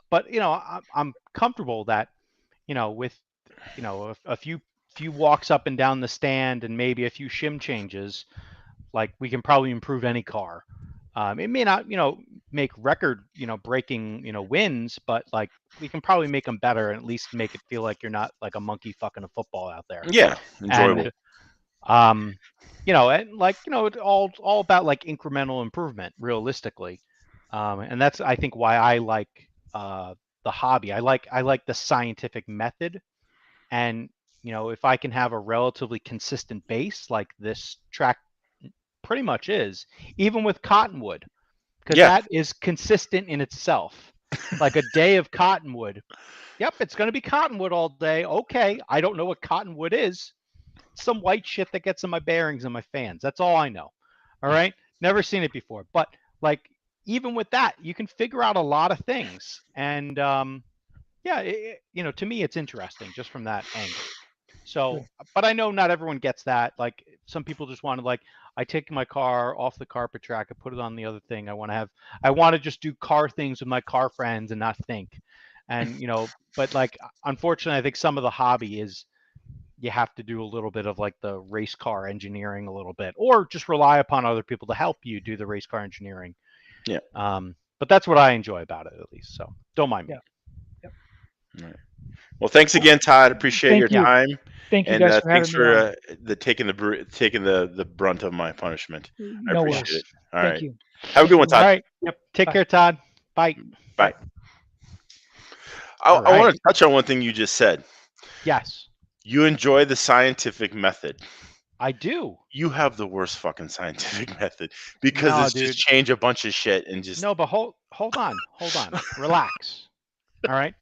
but I'm comfortable that with a few walks up and down the stand and maybe a few shim changes, like, we can probably improve any car. It may not, make record, breaking, wins, but like, we can probably make them better and at least make it feel like you're not like a monkey fucking a football out there. Yeah, enjoyable. And and like, it's all about like incremental improvement, realistically. And that's, I think, why I like the hobby. I like the scientific method, and if I can have a relatively consistent base like this track pretty much is, even with cottonwood, because Yeah. that is consistent in itself. Like a day of cottonwood. Yep, it's going to be cottonwood all day. Okay, I don't know what cottonwood is. Some white shit that gets in my bearings and my fans. That's all I know. All right, never seen it before. But like, even with that, you can figure out a lot of things. And yeah, to me, it's interesting just from that angle. So, but I know not everyone gets that. Like, some people just want to, like, I take my car off the carpet track, I put it on the other thing. I want to just do car things with my car friends and not think. And but like, unfortunately, I think some of the hobby is, you have to do a little bit of like the race car engineering a little bit, or just rely upon other people to help you do the race car engineering. Yeah. But that's what I enjoy about it, at least. So don't mind me. Yeah. All right. Well, thanks again, Todd. Appreciate your Thank you. time, Thank you and guys for thanks having me on. for taking the brunt of my punishment. I No appreciate worries. it. All Thank right. you. Have a Thank good you one, very All Todd. much. right. Yep. Take Bye. care, Todd. Bye. Bye. All I want right. to touch on one thing you just said. Yes, You enjoy the scientific method. I do. You have the worst fucking scientific method because No, it's just dude. change a bunch of shit and just No, but hold on. Relax. All right?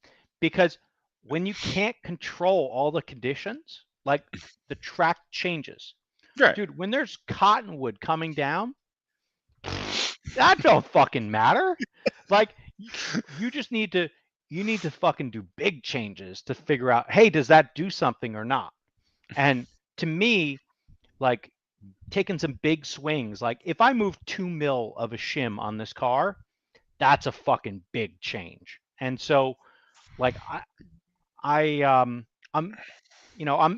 Because when you can't control all the conditions, like the track changes. right. Dude, when there's cottonwood coming down, that don't fucking matter. Like you just need to fucking do big changes to figure out, hey, does that do something or not? And to me, like taking some big swings, like if I move 2 mil of a shim on this car, that's a fucking big change. And so like I'm I'm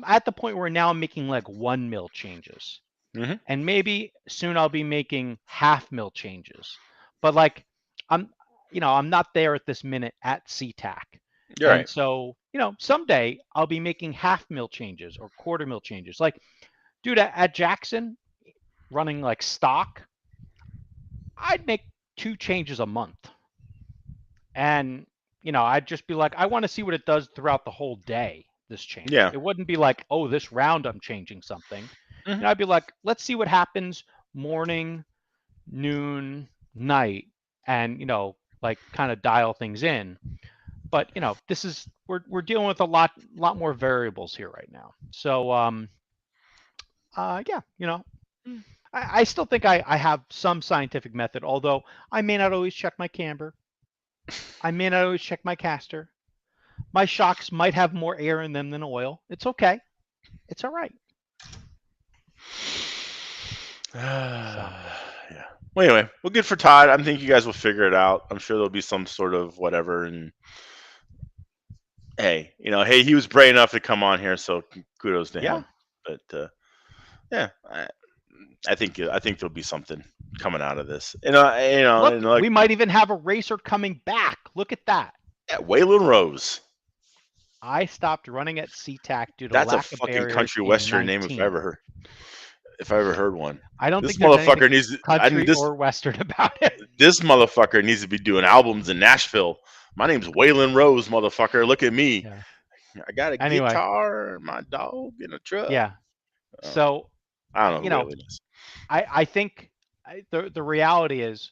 at the point where now I'm making like 1 mil changes. Mm-hmm. And maybe soon I'll be making 0.5 mil changes. But like I'm I'm not there at this minute at SeaTac. You're And right. so, someday I'll be making 0.5 mil changes or 1/4 mil changes. Like, dude, at Jackson, running like stock, I'd make 2 changes a month. And, I'd just be like, I want to see what it does throughout the whole day, this change. Yeah. It wouldn't be like, oh, this round I'm changing something. Mhm. I'd be like, let's see what happens morning, noon, night, and, like kind of dial things in. But, this is we're dealing with a lot more variables here right now. So yeah, I still think I have some scientific method, although I may not always check my camber. I may not always check my caster. My shocks might have more air in them than oil. It's okay. It's all right. Yeah. Well, anyway, well, good for Todd. I think you guys will figure it out. I'm sure there'll be some sort of whatever. And hey, he was brave enough to come on here, so kudos to Yeah. him. But yeah, I think there'll be something coming out of this. Look, and like, we might even have a racer coming back. Look at that. yeah, Waylon Rose. I stopped running at SeaTac due to That's a lack of fucking barriers country in western name 19. if I ever heard one. I don't This think there's motherfucker anything needs country or western about it. This motherfucker needs to be doing albums in Nashville. My name's Waylon Rose, motherfucker. Look at me. Yeah. I got a Anyway. guitar, my dog, in a truck. Yeah. So I don't know who Waylon is. I think the reality is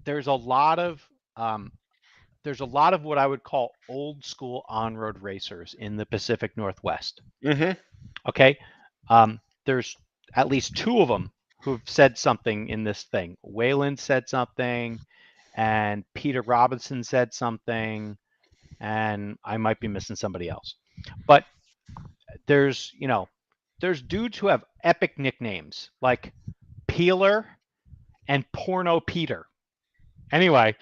there's a lot of what I would call old school on-road racers in the Pacific Northwest. Mm-hmm. Okay. There's at least 2 of them who've said something in this thing. Waylon said something, and Peter Robinson said something, and I might be missing somebody else. But there's dudes who have epic nicknames like Peeler and Porno Peter. Anyway,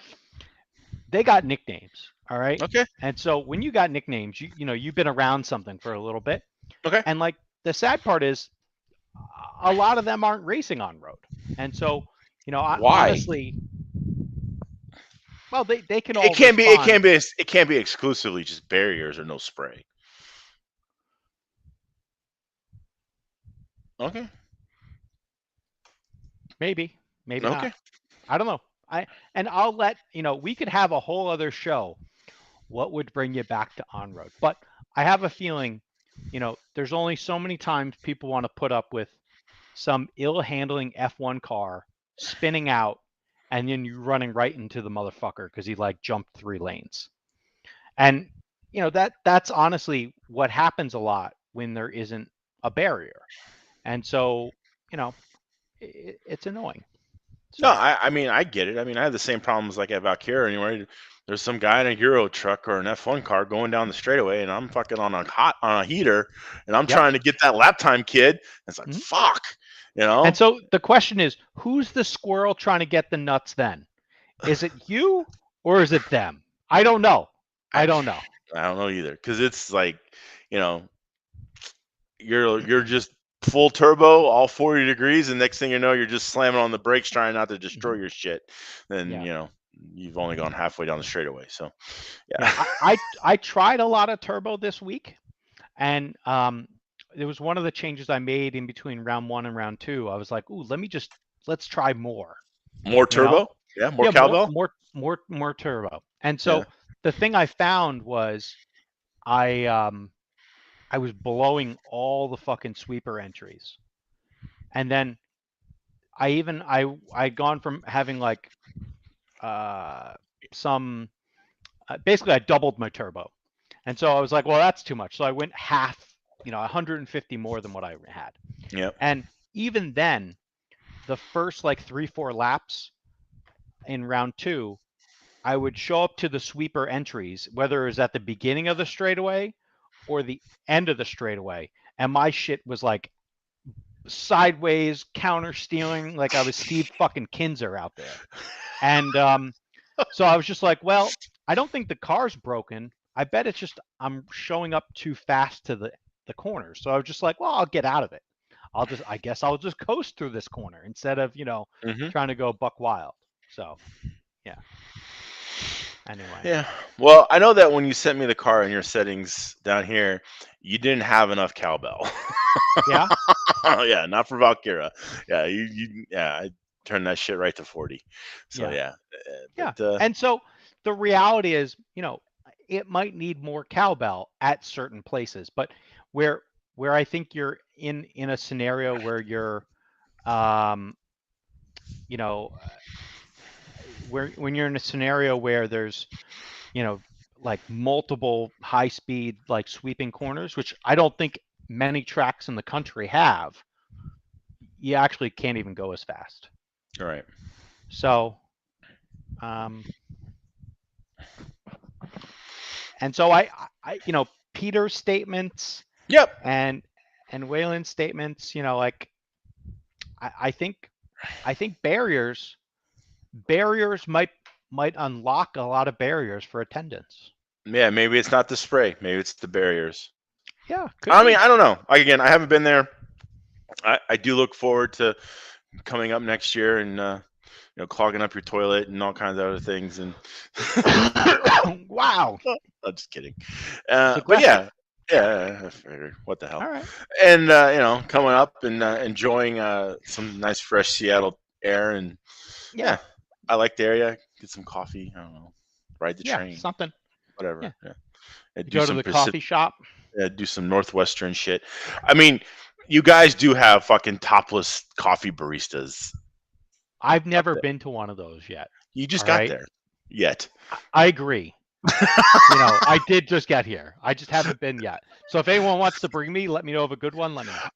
they got nicknames, all right? Okay. And so when you got nicknames, you've been around something for a little bit. Okay. And like the sad part is a lot of them aren't racing on road. And so, why? Honestly, well, they can all it can't be exclusively just barriers or no spray. Okay. Maybe Okay. not. I don't know. I'll let we could have a whole other show. What would bring you back to on road? But I have a feeling, there's only so many times people want to put up with some ill-handling F1 car spinning out, and then you running right into the motherfucker because he like jumped 3 lanes. And that's honestly what happens a lot when there isn't a barrier. And so, it's annoying. So. No, I mean, I get it. I mean, I have the same problems like at Valkyrie. Anywhere there's some guy in a Euro truck or an F1 car going down the straightaway, and I'm fucking on a heater, and I'm trying to get that lap time, kid. It's like, fuck, And so the question is, who's the squirrel trying to get the nuts then? Is it you or is it them? I don't know. I don't know. I don't know either, because it's like, you're just full turbo, all 40 degrees, and next thing you know, you're just slamming on the brakes trying not to destroy your shit. Then you've only gone halfway down the straightaway. So, Yeah, I tried a lot of turbo this week, and there was one of the changes I made in between round 1 and round 2. I was like, ooh, let's try more. More You know? turbo, yeah, more Yeah, cowbell. more turbo. And so Yeah. the thing I found was I was blowing all the fucking sweeper entries, and then I'd gone from having like some basically I doubled my turbo, and so I was like, well, that's too much. So I went half, 150 more than what I had. Yep. And even then, the first like 3-4 laps in round 2, I would show up to the sweeper entries, whether it was at the beginning of the straightaway or the end of the straightaway, and my shit was like sideways, counter stealing, like I was Steve fucking Kinzer out there. And so I was just like, well, I don't think the car's broken. I bet it's just I'm showing up too fast to the corners. So I was just like, well, I'll get out of it. I guess I'll just coast through this corner instead of, Mm-hmm. trying to go buck wild. So, yeah. Anyway. Yeah. Well, I know that when you sent me the car in your settings down here, you didn't have enough cowbell. Yeah. Oh yeah, not for Valkyra. Yeah, I turned that shit right to 40. So Yeah. yeah. Yeah. And so the reality is, it might need more cowbell at certain places, but where I think you're in a scenario where you're, when you're in a scenario where there's, like multiple high speed, like sweeping corners, which I don't think many tracks in the country have, you actually can't even go as fast. All right. So, and so I Peter's statements, Yep. and Waylon's statements, like I think barriers might unlock a lot of barriers for attendance. Yeah, maybe it's not the spray. Maybe it's the barriers. Yeah. I mean, I don't know. Again, I haven't been there. I do look forward to coming up next year and clogging up your toilet and all kinds of other things. And wow. I'm just kidding. But yeah, I figured, what the hell. All right. And coming up and enjoying some nice fresh Seattle air, and yeah, I like the area. Get some coffee. I don't know. Ride the train. Something. Whatever. Yeah. And Go to the coffee shop. Do some Northwestern shit. I mean, you guys do have fucking topless coffee baristas. I've never been to one of those yet. You just got there. Yet. I agree. I did just get here. I just haven't been yet. So if anyone wants to bring me, let me know of a good one. Let me know.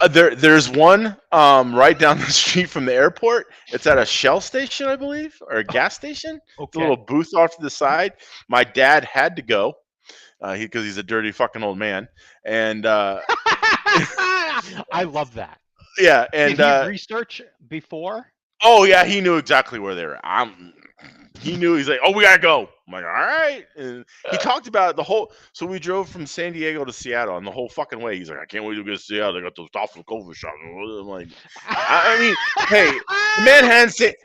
There's one right down the street from the airport. It's at a Shell station, I believe, or a gas station. Okay. A little booth off to the side. My dad had to go because he's a dirty fucking old man. And I love that. Yeah, and did he research before? Oh yeah, he knew exactly where they were. He knew. He's like, oh, we gotta go. I'm like, all right. And he talked about the whole. So we drove from San Diego to Seattle, and the whole fucking way, he's like, I can't wait to get to Seattle. They got those Dolphin Coffee shops. I'm like, I mean, hey,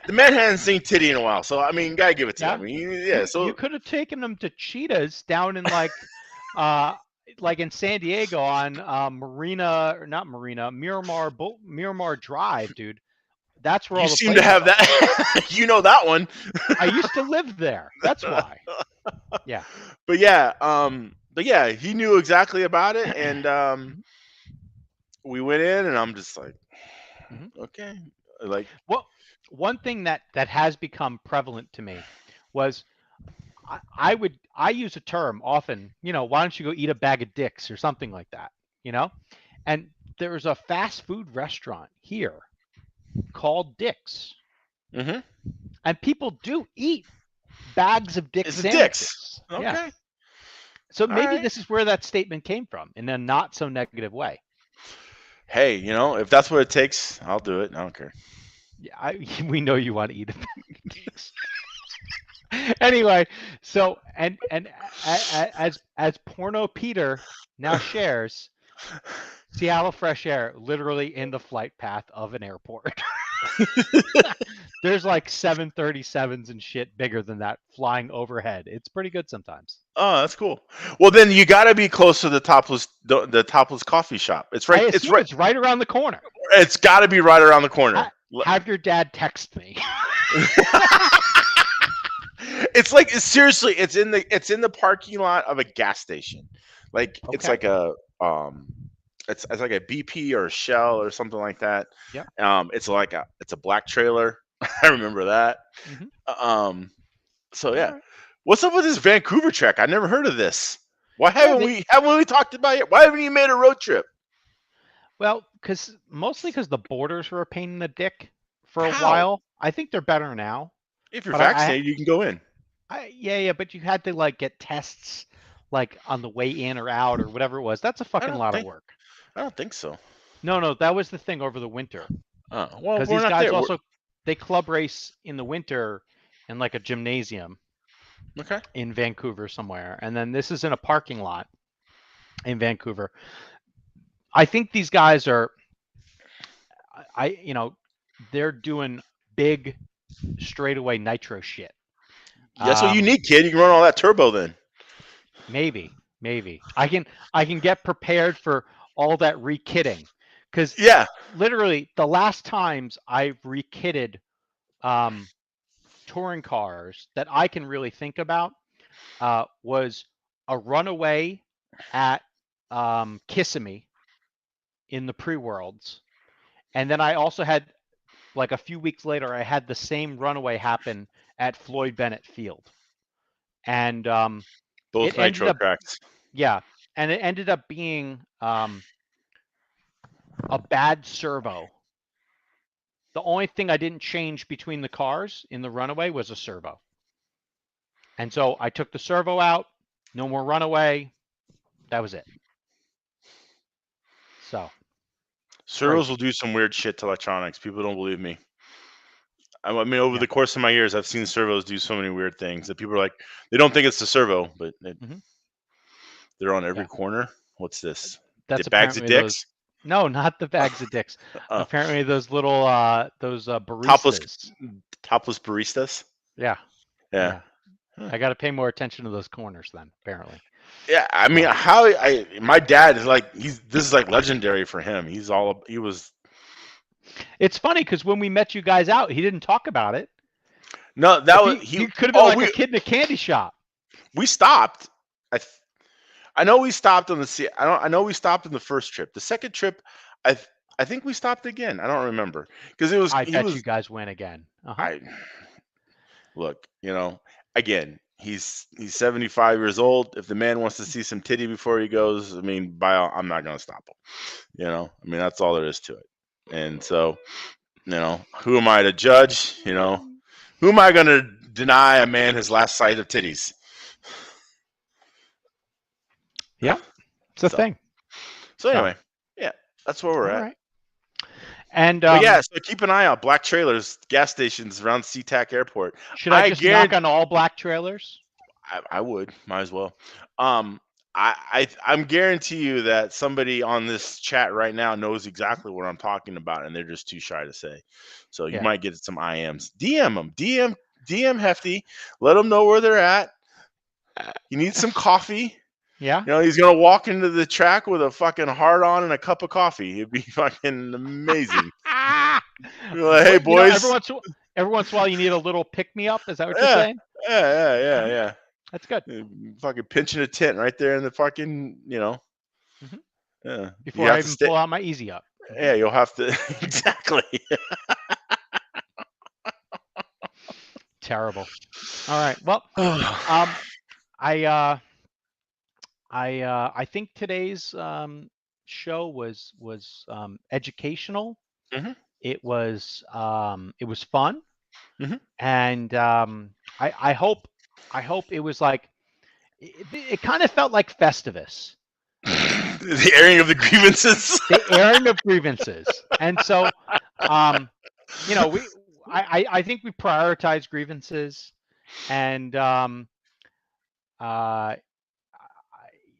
the man hadn't seen titty in a while, so I mean, gotta give it to him. I mean, so you could have taken him to Cheetah's down in like, like in San Diego on Miramar Drive, dude. That's where you all the seem to have that. You know that one. I used to live there. That's why. Yeah. But yeah, he knew exactly about it, and we went in, and I'm just like, okay, like. Well, one thing that has become prevalent to me was I use a term often. Why don't you go eat a bag of dicks or something like that? And there's a fast food restaurant here called Dick's, and people do eat bags of dick sandwiches. Okay. Yeah. So maybe this is where that statement came from, in a not so negative way. Hey, if that's what it takes, I'll do it. I don't care. Yeah, we know you want to eat a bag of dicks. Anyway, so and as Porno Peter now shares, Seattle fresh air literally in the flight path of an airport. There's like 737s and shit bigger than that flying overhead. It's pretty good sometimes. Oh, that's cool. Well, then you got to be close to the topless coffee shop. It's I right. assume it's right around the corner. It's got to be right around the corner. Have your dad text me. It's like seriously, it's in the parking lot of a gas station. Like it's Okay. like a it's like a BP or a Shell or something like that. Yeah. It's a black trailer. I remember that. Mhm. So yeah. All right. What's up with this Vancouver trek? I never heard of this. Why Yeah, haven't we talked about it? Why haven't you made a road trip? Well, mostly because the borders were a pain in the dick for a How? while. I think they're better now. If you're But vaccinated, you can go in. yeah, but you had to like get tests like on the way in or out or whatever it was. That's a fucking lot of work. I don't think so. No, that was the thing over the winter. Oh, well, Because we're these not guys there. also they club race in the winter in like a gymnasium Okay. in Vancouver somewhere, and then this is in a parking lot in Vancouver. I think these guys are, they're doing big straightaway nitro shit. That's what you need, kid. You can run all that turbo then. Maybe I can get prepared for all that rekitting, because Yeah. literally the last times I've rekitted touring cars that I can really think about was a runaway at Kissimmee in the pre-worlds, and then I also had like a few weeks later I had the same runaway happen at Floyd Bennett Field, and Both it ended nitro up cracks. and it ended up being a bad servo. The only thing I didn't change between the cars in the runaway was a servo. And so I took the servo out, no more runaway. That was it. So Servos crazy. will do some weird shit to electronics. People don't believe me. I mean, over Yeah. the course of my years, I've seen servos do so many weird things that people are like, they don't think it's the servo, but they're on every corner. What's this? That's The bags of apparently dicks? no, not the bags of dicks. Apparently those little Topless baristas. topless baristas? Yeah. Yeah. I got to pay more attention to those corners then, apparently. Yeah, I mean, my dad is like, this is like legendary for him. He was. It's funny because when we met you guys out, he didn't talk about it. No, that was he could have been like a kid in a candy shop. We stopped. I know we stopped on the I know we stopped on the first trip. The second trip, I think we stopped again. I don't remember because it was. I bet you guys went again. Look, again, he's 75 years old. If the man wants to see some titty before he goes, I mean, I'm not gonna stop him. I mean, that's all there is to it. And so, who am I to judge? Who am I gonna deny a man his last sight of titties? Yeah, it's a thing. So anyway, yeah, that's where we're at. Right. And so keep an eye out. Black trailers, gas stations around SeaTac Airport. Should I just knock on all black trailers? I would, might as well. I'm guarantee you that somebody on this chat right now knows exactly what I'm talking about, and they're just too shy to say. So you might get some IMs. DM them. DM Hefty. Let them know where they're at. You need some coffee. Yeah. He's gonna walk into the track with a fucking hard on and a cup of coffee. It'd be fucking amazing. Like, hey boys. Every once in a while, you need a little pick me up. Is that what you're saying? Yeah. That's good. Fucking pinching a tent right there in the fucking, Yeah. Before I even pull out my Easy Up. Yeah, you'll have to exactly. Terrible. All right. Well, I think today's show was educational. It was fun, and I hope it was like it kind of felt like Festivus. The airing of the grievances. The airing of grievances, and so I think we prioritize grievances, and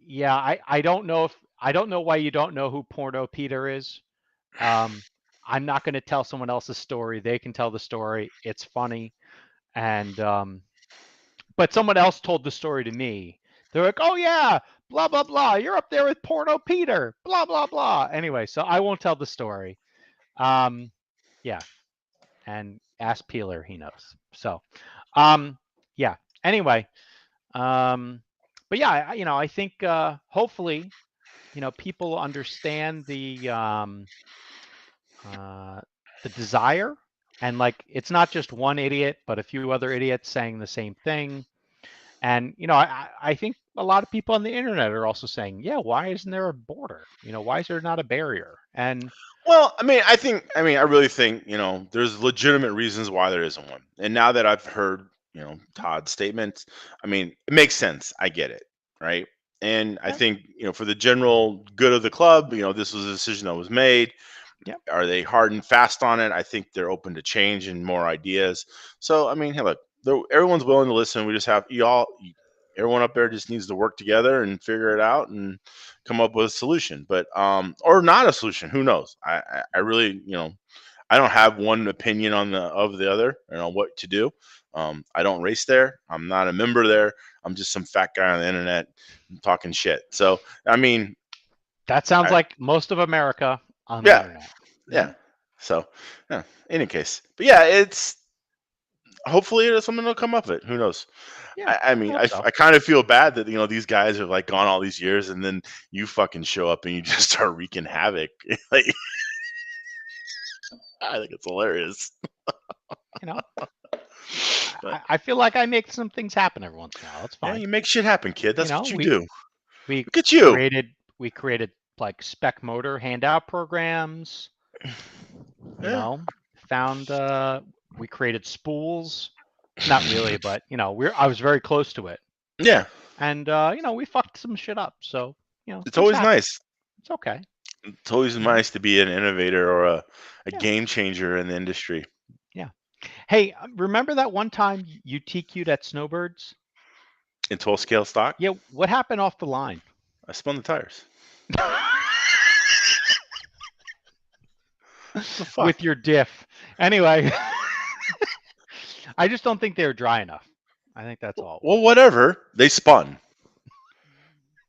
yeah, I don't know why you don't know who Porno Peter is. I'm not going to tell someone else's story. They can tell the story. It's funny. And but someone else told the story to me. They're like, "Oh yeah, blah blah blah. You're up there with Porno Peter, blah blah blah." Anyway, so I won't tell the story. Yeah, and ask Peeler, he knows. So, yeah. Anyway, but yeah, I think hopefully, people understand the desire, and like it's not just one idiot, but a few other idiots saying the same thing. And I think a lot of people on the internet are also saying, yeah, why isn't there a border? Why is there not a barrier? And Well, I really think, there's legitimate reasons why there isn't one. And now that I've heard, Todd's statements, it makes sense. I get it, right? And I yeah, think, for the general good of the club, this was a decision that was made. yeah, Are they hard and fast on it? I think they're open to change and more ideas. So, hey, look, everyone's willing to listen. We just have everyone up there just needs to work together and figure it out and come up with a solution. But or not a solution. Who knows? I really, I don't have one opinion on the other, what to do. I don't race there. I'm not a member there. I'm just some fat guy on the internet talking shit. So, that sounds I, like most of America on the yeah, internet. yeah. So, yeah. Any case, but yeah, it's hopefully something will come up of it. Who knows? Yeah, hope so. I kind of feel bad that these guys have like gone all these years, and then you fucking show up and you just start wreaking havoc. Like, I think it's hilarious. But, I feel like I make some things happen every once in a while. That's fine. you make shit happen, kid. That's what you do. We Look at you. created like spec motor handout programs. Found we created spools. Not really, but I was very close to it. Yeah. And we fucked some shit up. So, it's always nice. It's okay. It's always nice to be an innovator or a game changer in the industry. Yeah. Hey, remember that one time you TQ'd at Snowbirds? In 12 scale stock? Yeah, what happened off the line? I spun the tires. With your diff. Anyway, I just don't think they were dry enough. I think that's all. Well, whatever. They spun.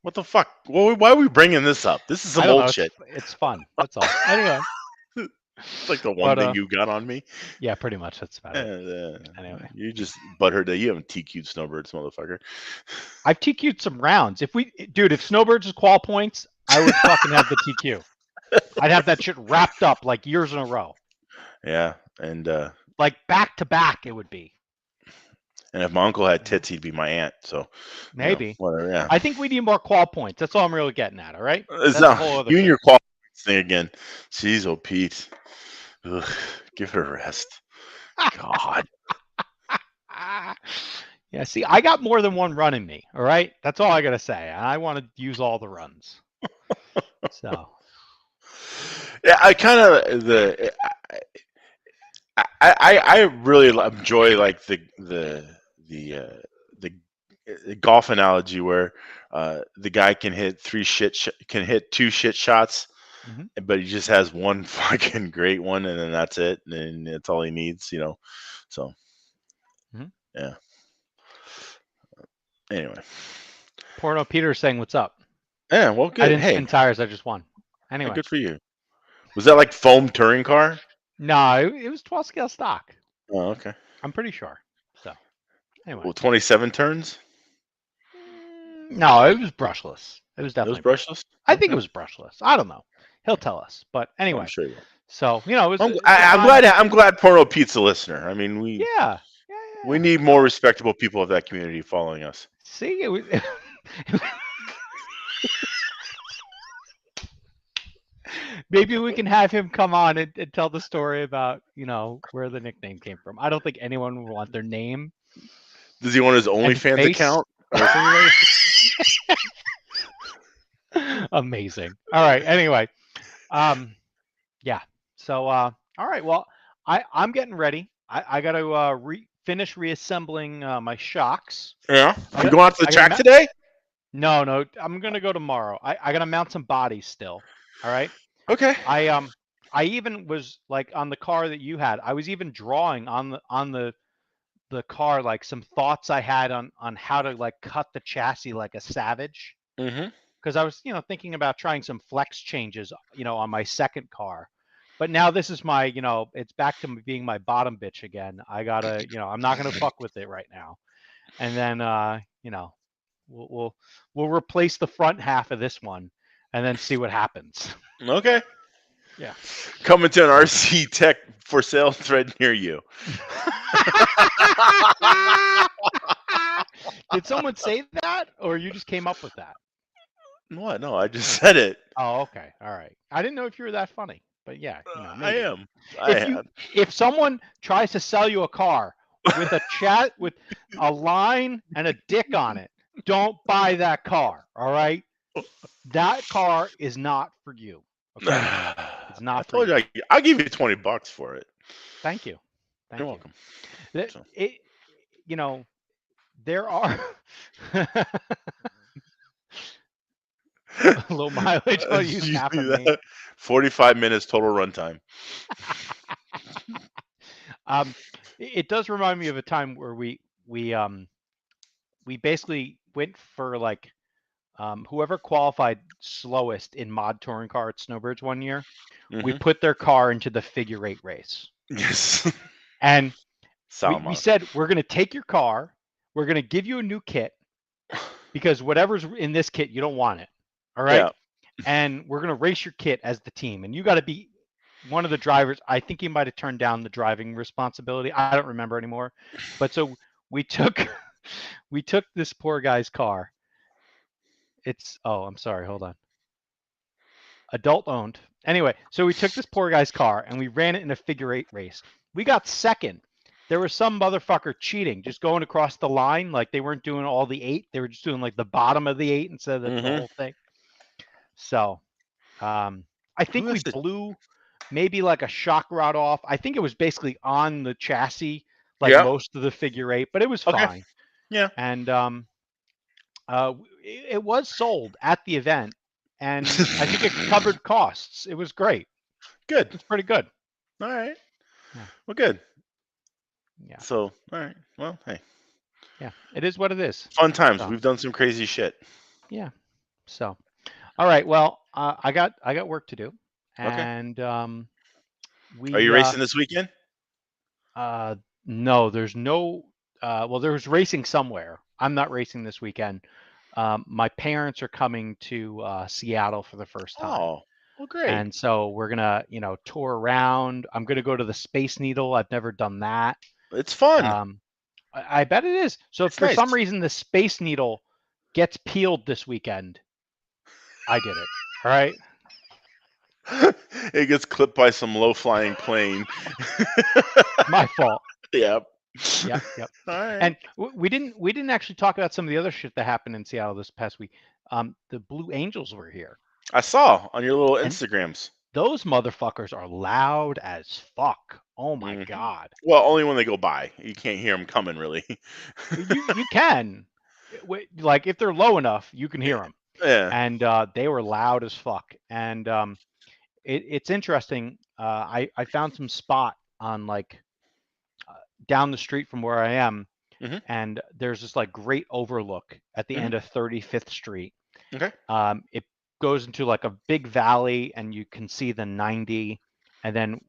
What the fuck? Well, why are we bringing this up? This is some old shit. It's fun. That's all. Anyway. It's like the one thing you got on me. Yeah, pretty much. That's about it. Anyway. You just butthurt that you haven't TQ'd Snowbirds, motherfucker. I've TQ'd some rounds. If Snowbirds is qual points, I would fucking have the TQ. I'd have that shit wrapped up like years in a row. Yeah, and like back to back, it would be. And if my uncle had tits, he'd be my aunt. So maybe. Whatever. Yeah. I think we need more qual points. That's all I'm really getting at. All right. It's not you and your qual points thing again. Jeez, oh Pete. Ugh, give her a rest. God. Yeah, see, I got more than one run in me. All right, that's all I gotta say. I want to use all the runs. So. Yeah, I kind of I really enjoy like the golf analogy where the guy can hit two shit shots, but he just has one fucking great one, and then that's it, and that's all he needs, So, yeah. Anyway, Porno Peter saying what's up. Yeah, well, good. I didn't spin tires. I just won. Anyway, good for you. Was that like foam touring car? No, it was 12 scale stock. Oh, okay. I'm pretty sure. So, anyway. Well, 27 turns? No, it was brushless. It was definitely brushless. I think it was brushless. I don't know. He'll tell us. But anyway. I'm sure he will. So, it was, I'm glad Porno Pete's a listener. I mean, we need more respectable people of that community following us. See, it was maybe we can have him come on and tell the story about, where the nickname came from. I don't think anyone would want their name. Does he want his OnlyFans account? Amazing. All right. Anyway, yeah. So, all right. Well, I'm getting ready. I got to finish reassembling my shocks. Yeah. You going out to the track today? No. I'm gonna go tomorrow. I gotta mount some bodies still. All right. Okay. I I even was like on the car that you had. I was even drawing on the car like some thoughts I had on how to like cut the chassis like a savage. Mm-hmm. Because I was, thinking about trying some flex changes, on my second car. But now this is my, it's back to being my bottom bitch again. I gotta, I'm not gonna fuck with it right now. And then, we'll replace the front half of this one, and then see what happens. Okay. Yeah. Coming to an RC Tech for sale thread near you. Did someone say that, or you just came up with that? What? No, I just said it. Oh, okay. All right. I didn't know if you were that funny, but yeah, maybe. I am. If someone tries to sell you a car with a chat with a line and a dick on it, don't buy that car. All right. That car is not for you. Okay. It's not. I told you I'll give you $20 for it. Thank you. You're welcome. There are a low mileage. I'll use half of me. 45 minutes total runtime. It does remind me of a time where we basically went for like whoever qualified slowest in mod touring car at Snowbirds one year. We put their car into the figure 8 race. Yes. And we said, we're going to take your car. We're going to give you a new kit because whatever's in this kit, you don't want it. All right. Yeah. And we're going to race your kit as the team. And you got to be one of the drivers. I think he might have turned down the driving responsibility. I don't remember anymore. But so we took this poor guy's car. I'm sorry. Hold on. Adult owned. Anyway, so we took this poor guy's car and we ran it in a figure 8 race. We got second. There was some motherfucker cheating, just going across the line. Like they weren't doing all the 8. They were just doing like the bottom of the 8 instead of the whole thing. So I think we blew maybe like a shock rod off. I think it was basically on the chassis, like most of the figure 8, but it was fine. Yeah. And it was sold at the event, and I think it covered costs. It was great. Good. It's pretty good. All right. Yeah. Well, good. Yeah. So, all right. Well, hey. Yeah, it is what it is. Fun times. So, we've done some crazy shit. Yeah. So, all right. Well, I got work to do, and Are you racing this weekend? No, there's no. Well, there's racing somewhere. I'm not racing this weekend. My parents are coming to Seattle for the first time. Oh, well, great. And so we're gonna, tour around. I'm gonna go to the Space Needle. I've never done that. It's fun. I bet it is. So if for some reason the Space Needle gets peeled this weekend, I did it. All right. It gets clipped by some low-flying plane. My fault. Yep. Yep. All right. And we didn't actually talk about some of the other shit that happened in Seattle this past week. The Blue Angels were here. I saw on your little Instagrams. Those motherfuckers are loud as fuck. Oh my God. Well, only when they go by. You can't hear them coming, really. you can. Like if they're low enough, you can hear them. Yeah. And they were loud as fuck. And it's interesting. I found some spot on like down the street from where I am, and there's this like great overlook at the end of 35th Street. Okay. It goes into like a big valley, and you can see the 90, and then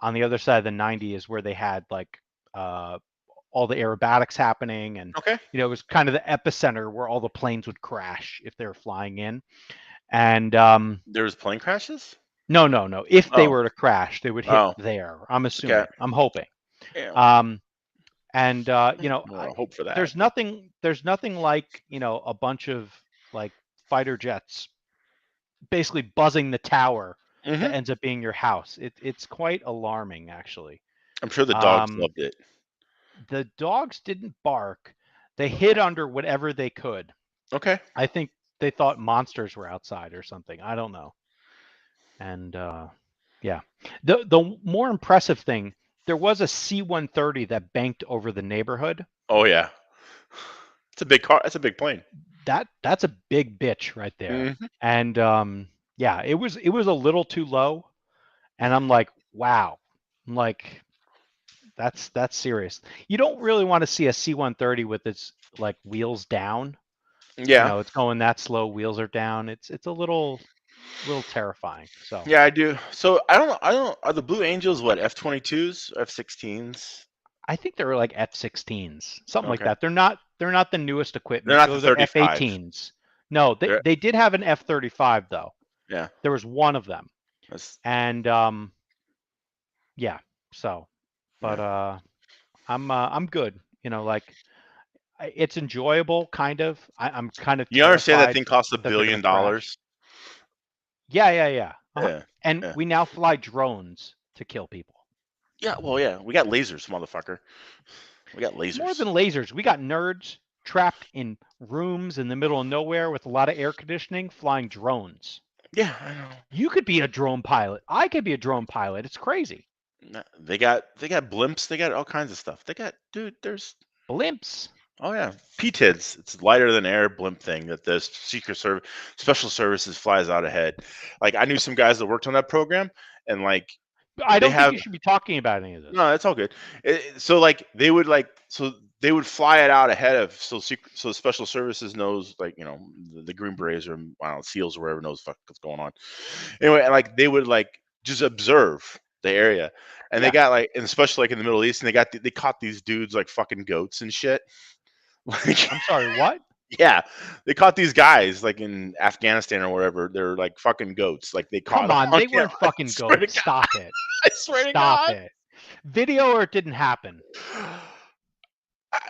on the other side of the 90 is where they had like all the aerobatics happening, and it was kind of the epicenter where all the planes would crash if they were flying in. And there was plane crashes? No. If they were to crash, they would hit there. I'm assuming. Okay. I'm hoping. Yeah. And I hope for that. There's nothing like, a bunch of like fighter jets basically buzzing the tower that ends up being your house. It's quite alarming, actually. I'm sure the dogs loved it. The dogs didn't bark. They hid under whatever they could. Okay. I think they thought monsters were outside or something. I don't know. And yeah, the more impressive thing, there was a C-130 that banked over the neighborhood. Oh yeah, it's a big car. It's a big plane. That's a big bitch right there. And yeah, it was a little too low, And I'm like, wow. I'm like, that's serious. You don't really want to see a C-130 with its like wheels down. Yeah. It's going that slow. Wheels are down. It's a little terrifying. So Yeah, I do. So I don't. Are the Blue Angels what F-22s, F-16s? I think they were like F-16s, something like Okay. that. They're not the newest They're equipment. not the Those are 35. F-18s. No, They're, they did have an F-35 though. yeah. There was one of them, That's, and yeah. So, but I'm good. Like it's enjoyable, kind of. I'm kind of you understand that terrified thing costs $1 that they're gonna billion? crash. Yeah. Yeah. And Yeah. we now fly drones to kill people. Yeah. Well, yeah. We got lasers, motherfucker. We got lasers. More than lasers, we got nerds trapped in rooms in the middle of nowhere with a lot of air conditioning flying drones. Yeah, I know. You could be a drone pilot. I could be a drone pilot. It's crazy. They got blimps. They got all kinds of stuff. They got, dude. There's Blimps. Oh yeah, PTIDs. It's lighter than air blimp thing that the Secret Service, Special Services flies out ahead. Like I knew some guys that worked on that program, and like I they don't think have you should be talking about any of this. no, that's all good. So like they would fly it out ahead of so Special Services knows like the Green Berets or I don't know, SEALs or whatever knows what's going on. Anyway, and like they would like just observe the area, and they got like, and especially like in the Middle East, and they caught these dudes like fucking goats and shit. Like, I'm sorry, what? Yeah, they caught these guys like in Afghanistan or wherever. They're like fucking goats. Like they caught. Come on, them they weren't fucking goats. Stop it. I swear to Stop God. it. Video or it didn't happen.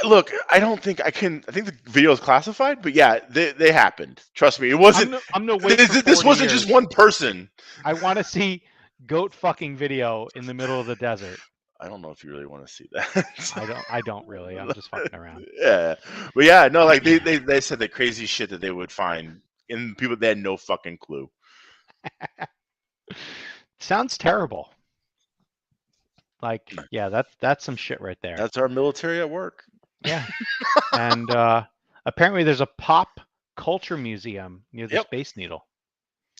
Look, I don't think I can. I think the video is classified, but yeah, they happened. Trust me, it wasn't. I'm no wait for This 40 wasn't years. just one person. I want to see goat fucking video in the middle of the desert. I don't know if you really want to see that. I don't really. I'm just fucking around. Yeah, but yeah, no, like they said the crazy shit that they would find in people that had no fucking clue. Sounds terrible. Like, yeah, that's some shit right there. That's our military at work. Yeah. And apparently there's a pop culture museum near the Space Needle.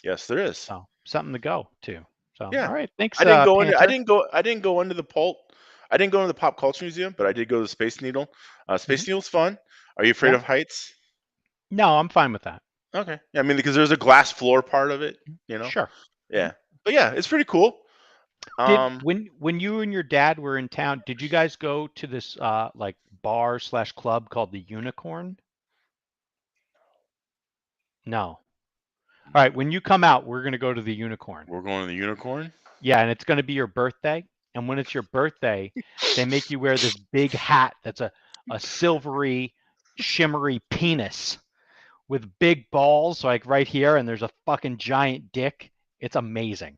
Yes, there is. So something to go to. So yeah. All right. Thanks. I didn't go Panther. I didn't go into the pulp. I didn't go into the pop culture museum, but I did go to the Space Needle. Space Needle's fun. Are you afraid of heights? No, I'm fine with that. Okay. Yeah, I mean, because there's a glass floor part of it, Sure. Yeah. But yeah, it's pretty cool. When you and your dad were in town, did you guys go to this like bar/club called the Unicorn? No. All right. When you come out, we're gonna go to the Unicorn. We're going to the Unicorn? Yeah, and it's gonna be your birthday. And when it's your birthday, they make you wear this big hat that's a silvery, shimmery penis with big balls, like right here, and there's a fucking giant dick. It's amazing.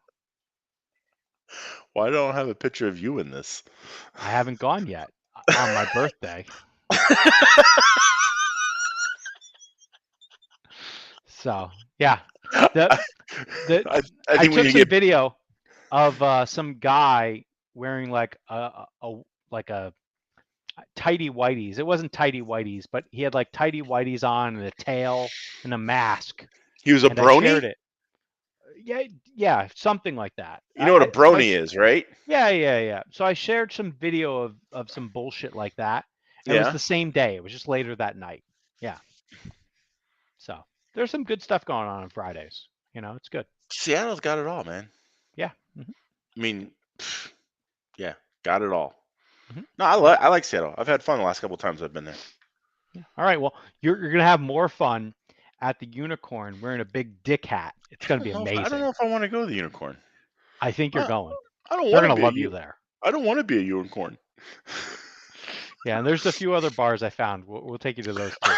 Why don't I have a picture of you in this? I haven't gone yet on my birthday. So yeah, I took some video of some guy wearing like a tighty whities. It wasn't tighty whities, but he had like tighty whities on and a tail and a mask. He was a brony? I shared it. Yeah, something like that. You know what a brony is, right? Yeah. So I shared some video of some bullshit like that. It was the same day. It was just later that night. Yeah. So there's some good stuff going on Fridays. It's good. Seattle's got it all, man. Yeah. Mm-hmm. I mean, yeah, got it all. Mm-hmm. No, I like Seattle. I've had fun the last couple of times I've been there. Yeah. All right. Well, you're gonna have more fun at the Unicorn wearing a big dick hat. It's gonna be amazing. I don't know if I want to go to the Unicorn. I think you're going. I don't want to. They're gonna love you there. I don't want to be a unicorn. Yeah, and there's a few other bars I found. We'll take you to those too.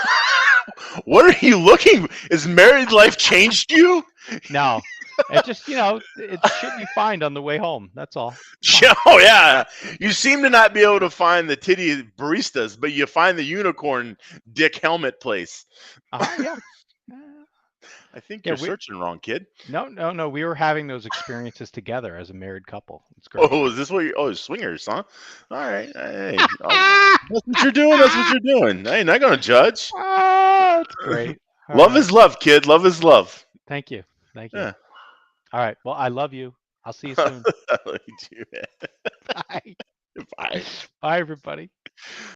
What are you looking? Is married life changed you? No. It's just, it's shit you find on the way home. That's all. Oh, yeah. You seem to not be able to find the titty baristas, but you find the unicorn dick helmet place. Yeah. I think you're searching wrong, kid. No. We were having those experiences together as a married couple. It's great. Oh, is this what swingers, huh? All right. Hey, that's what you're doing. That's what you're doing. I ain't not going to judge. Oh, that's great. Love is love, kid. Love is love. Thank you. Yeah. All right. Well, I love you. I'll see you soon. I love you too, man. Bye. Bye. Bye, everybody.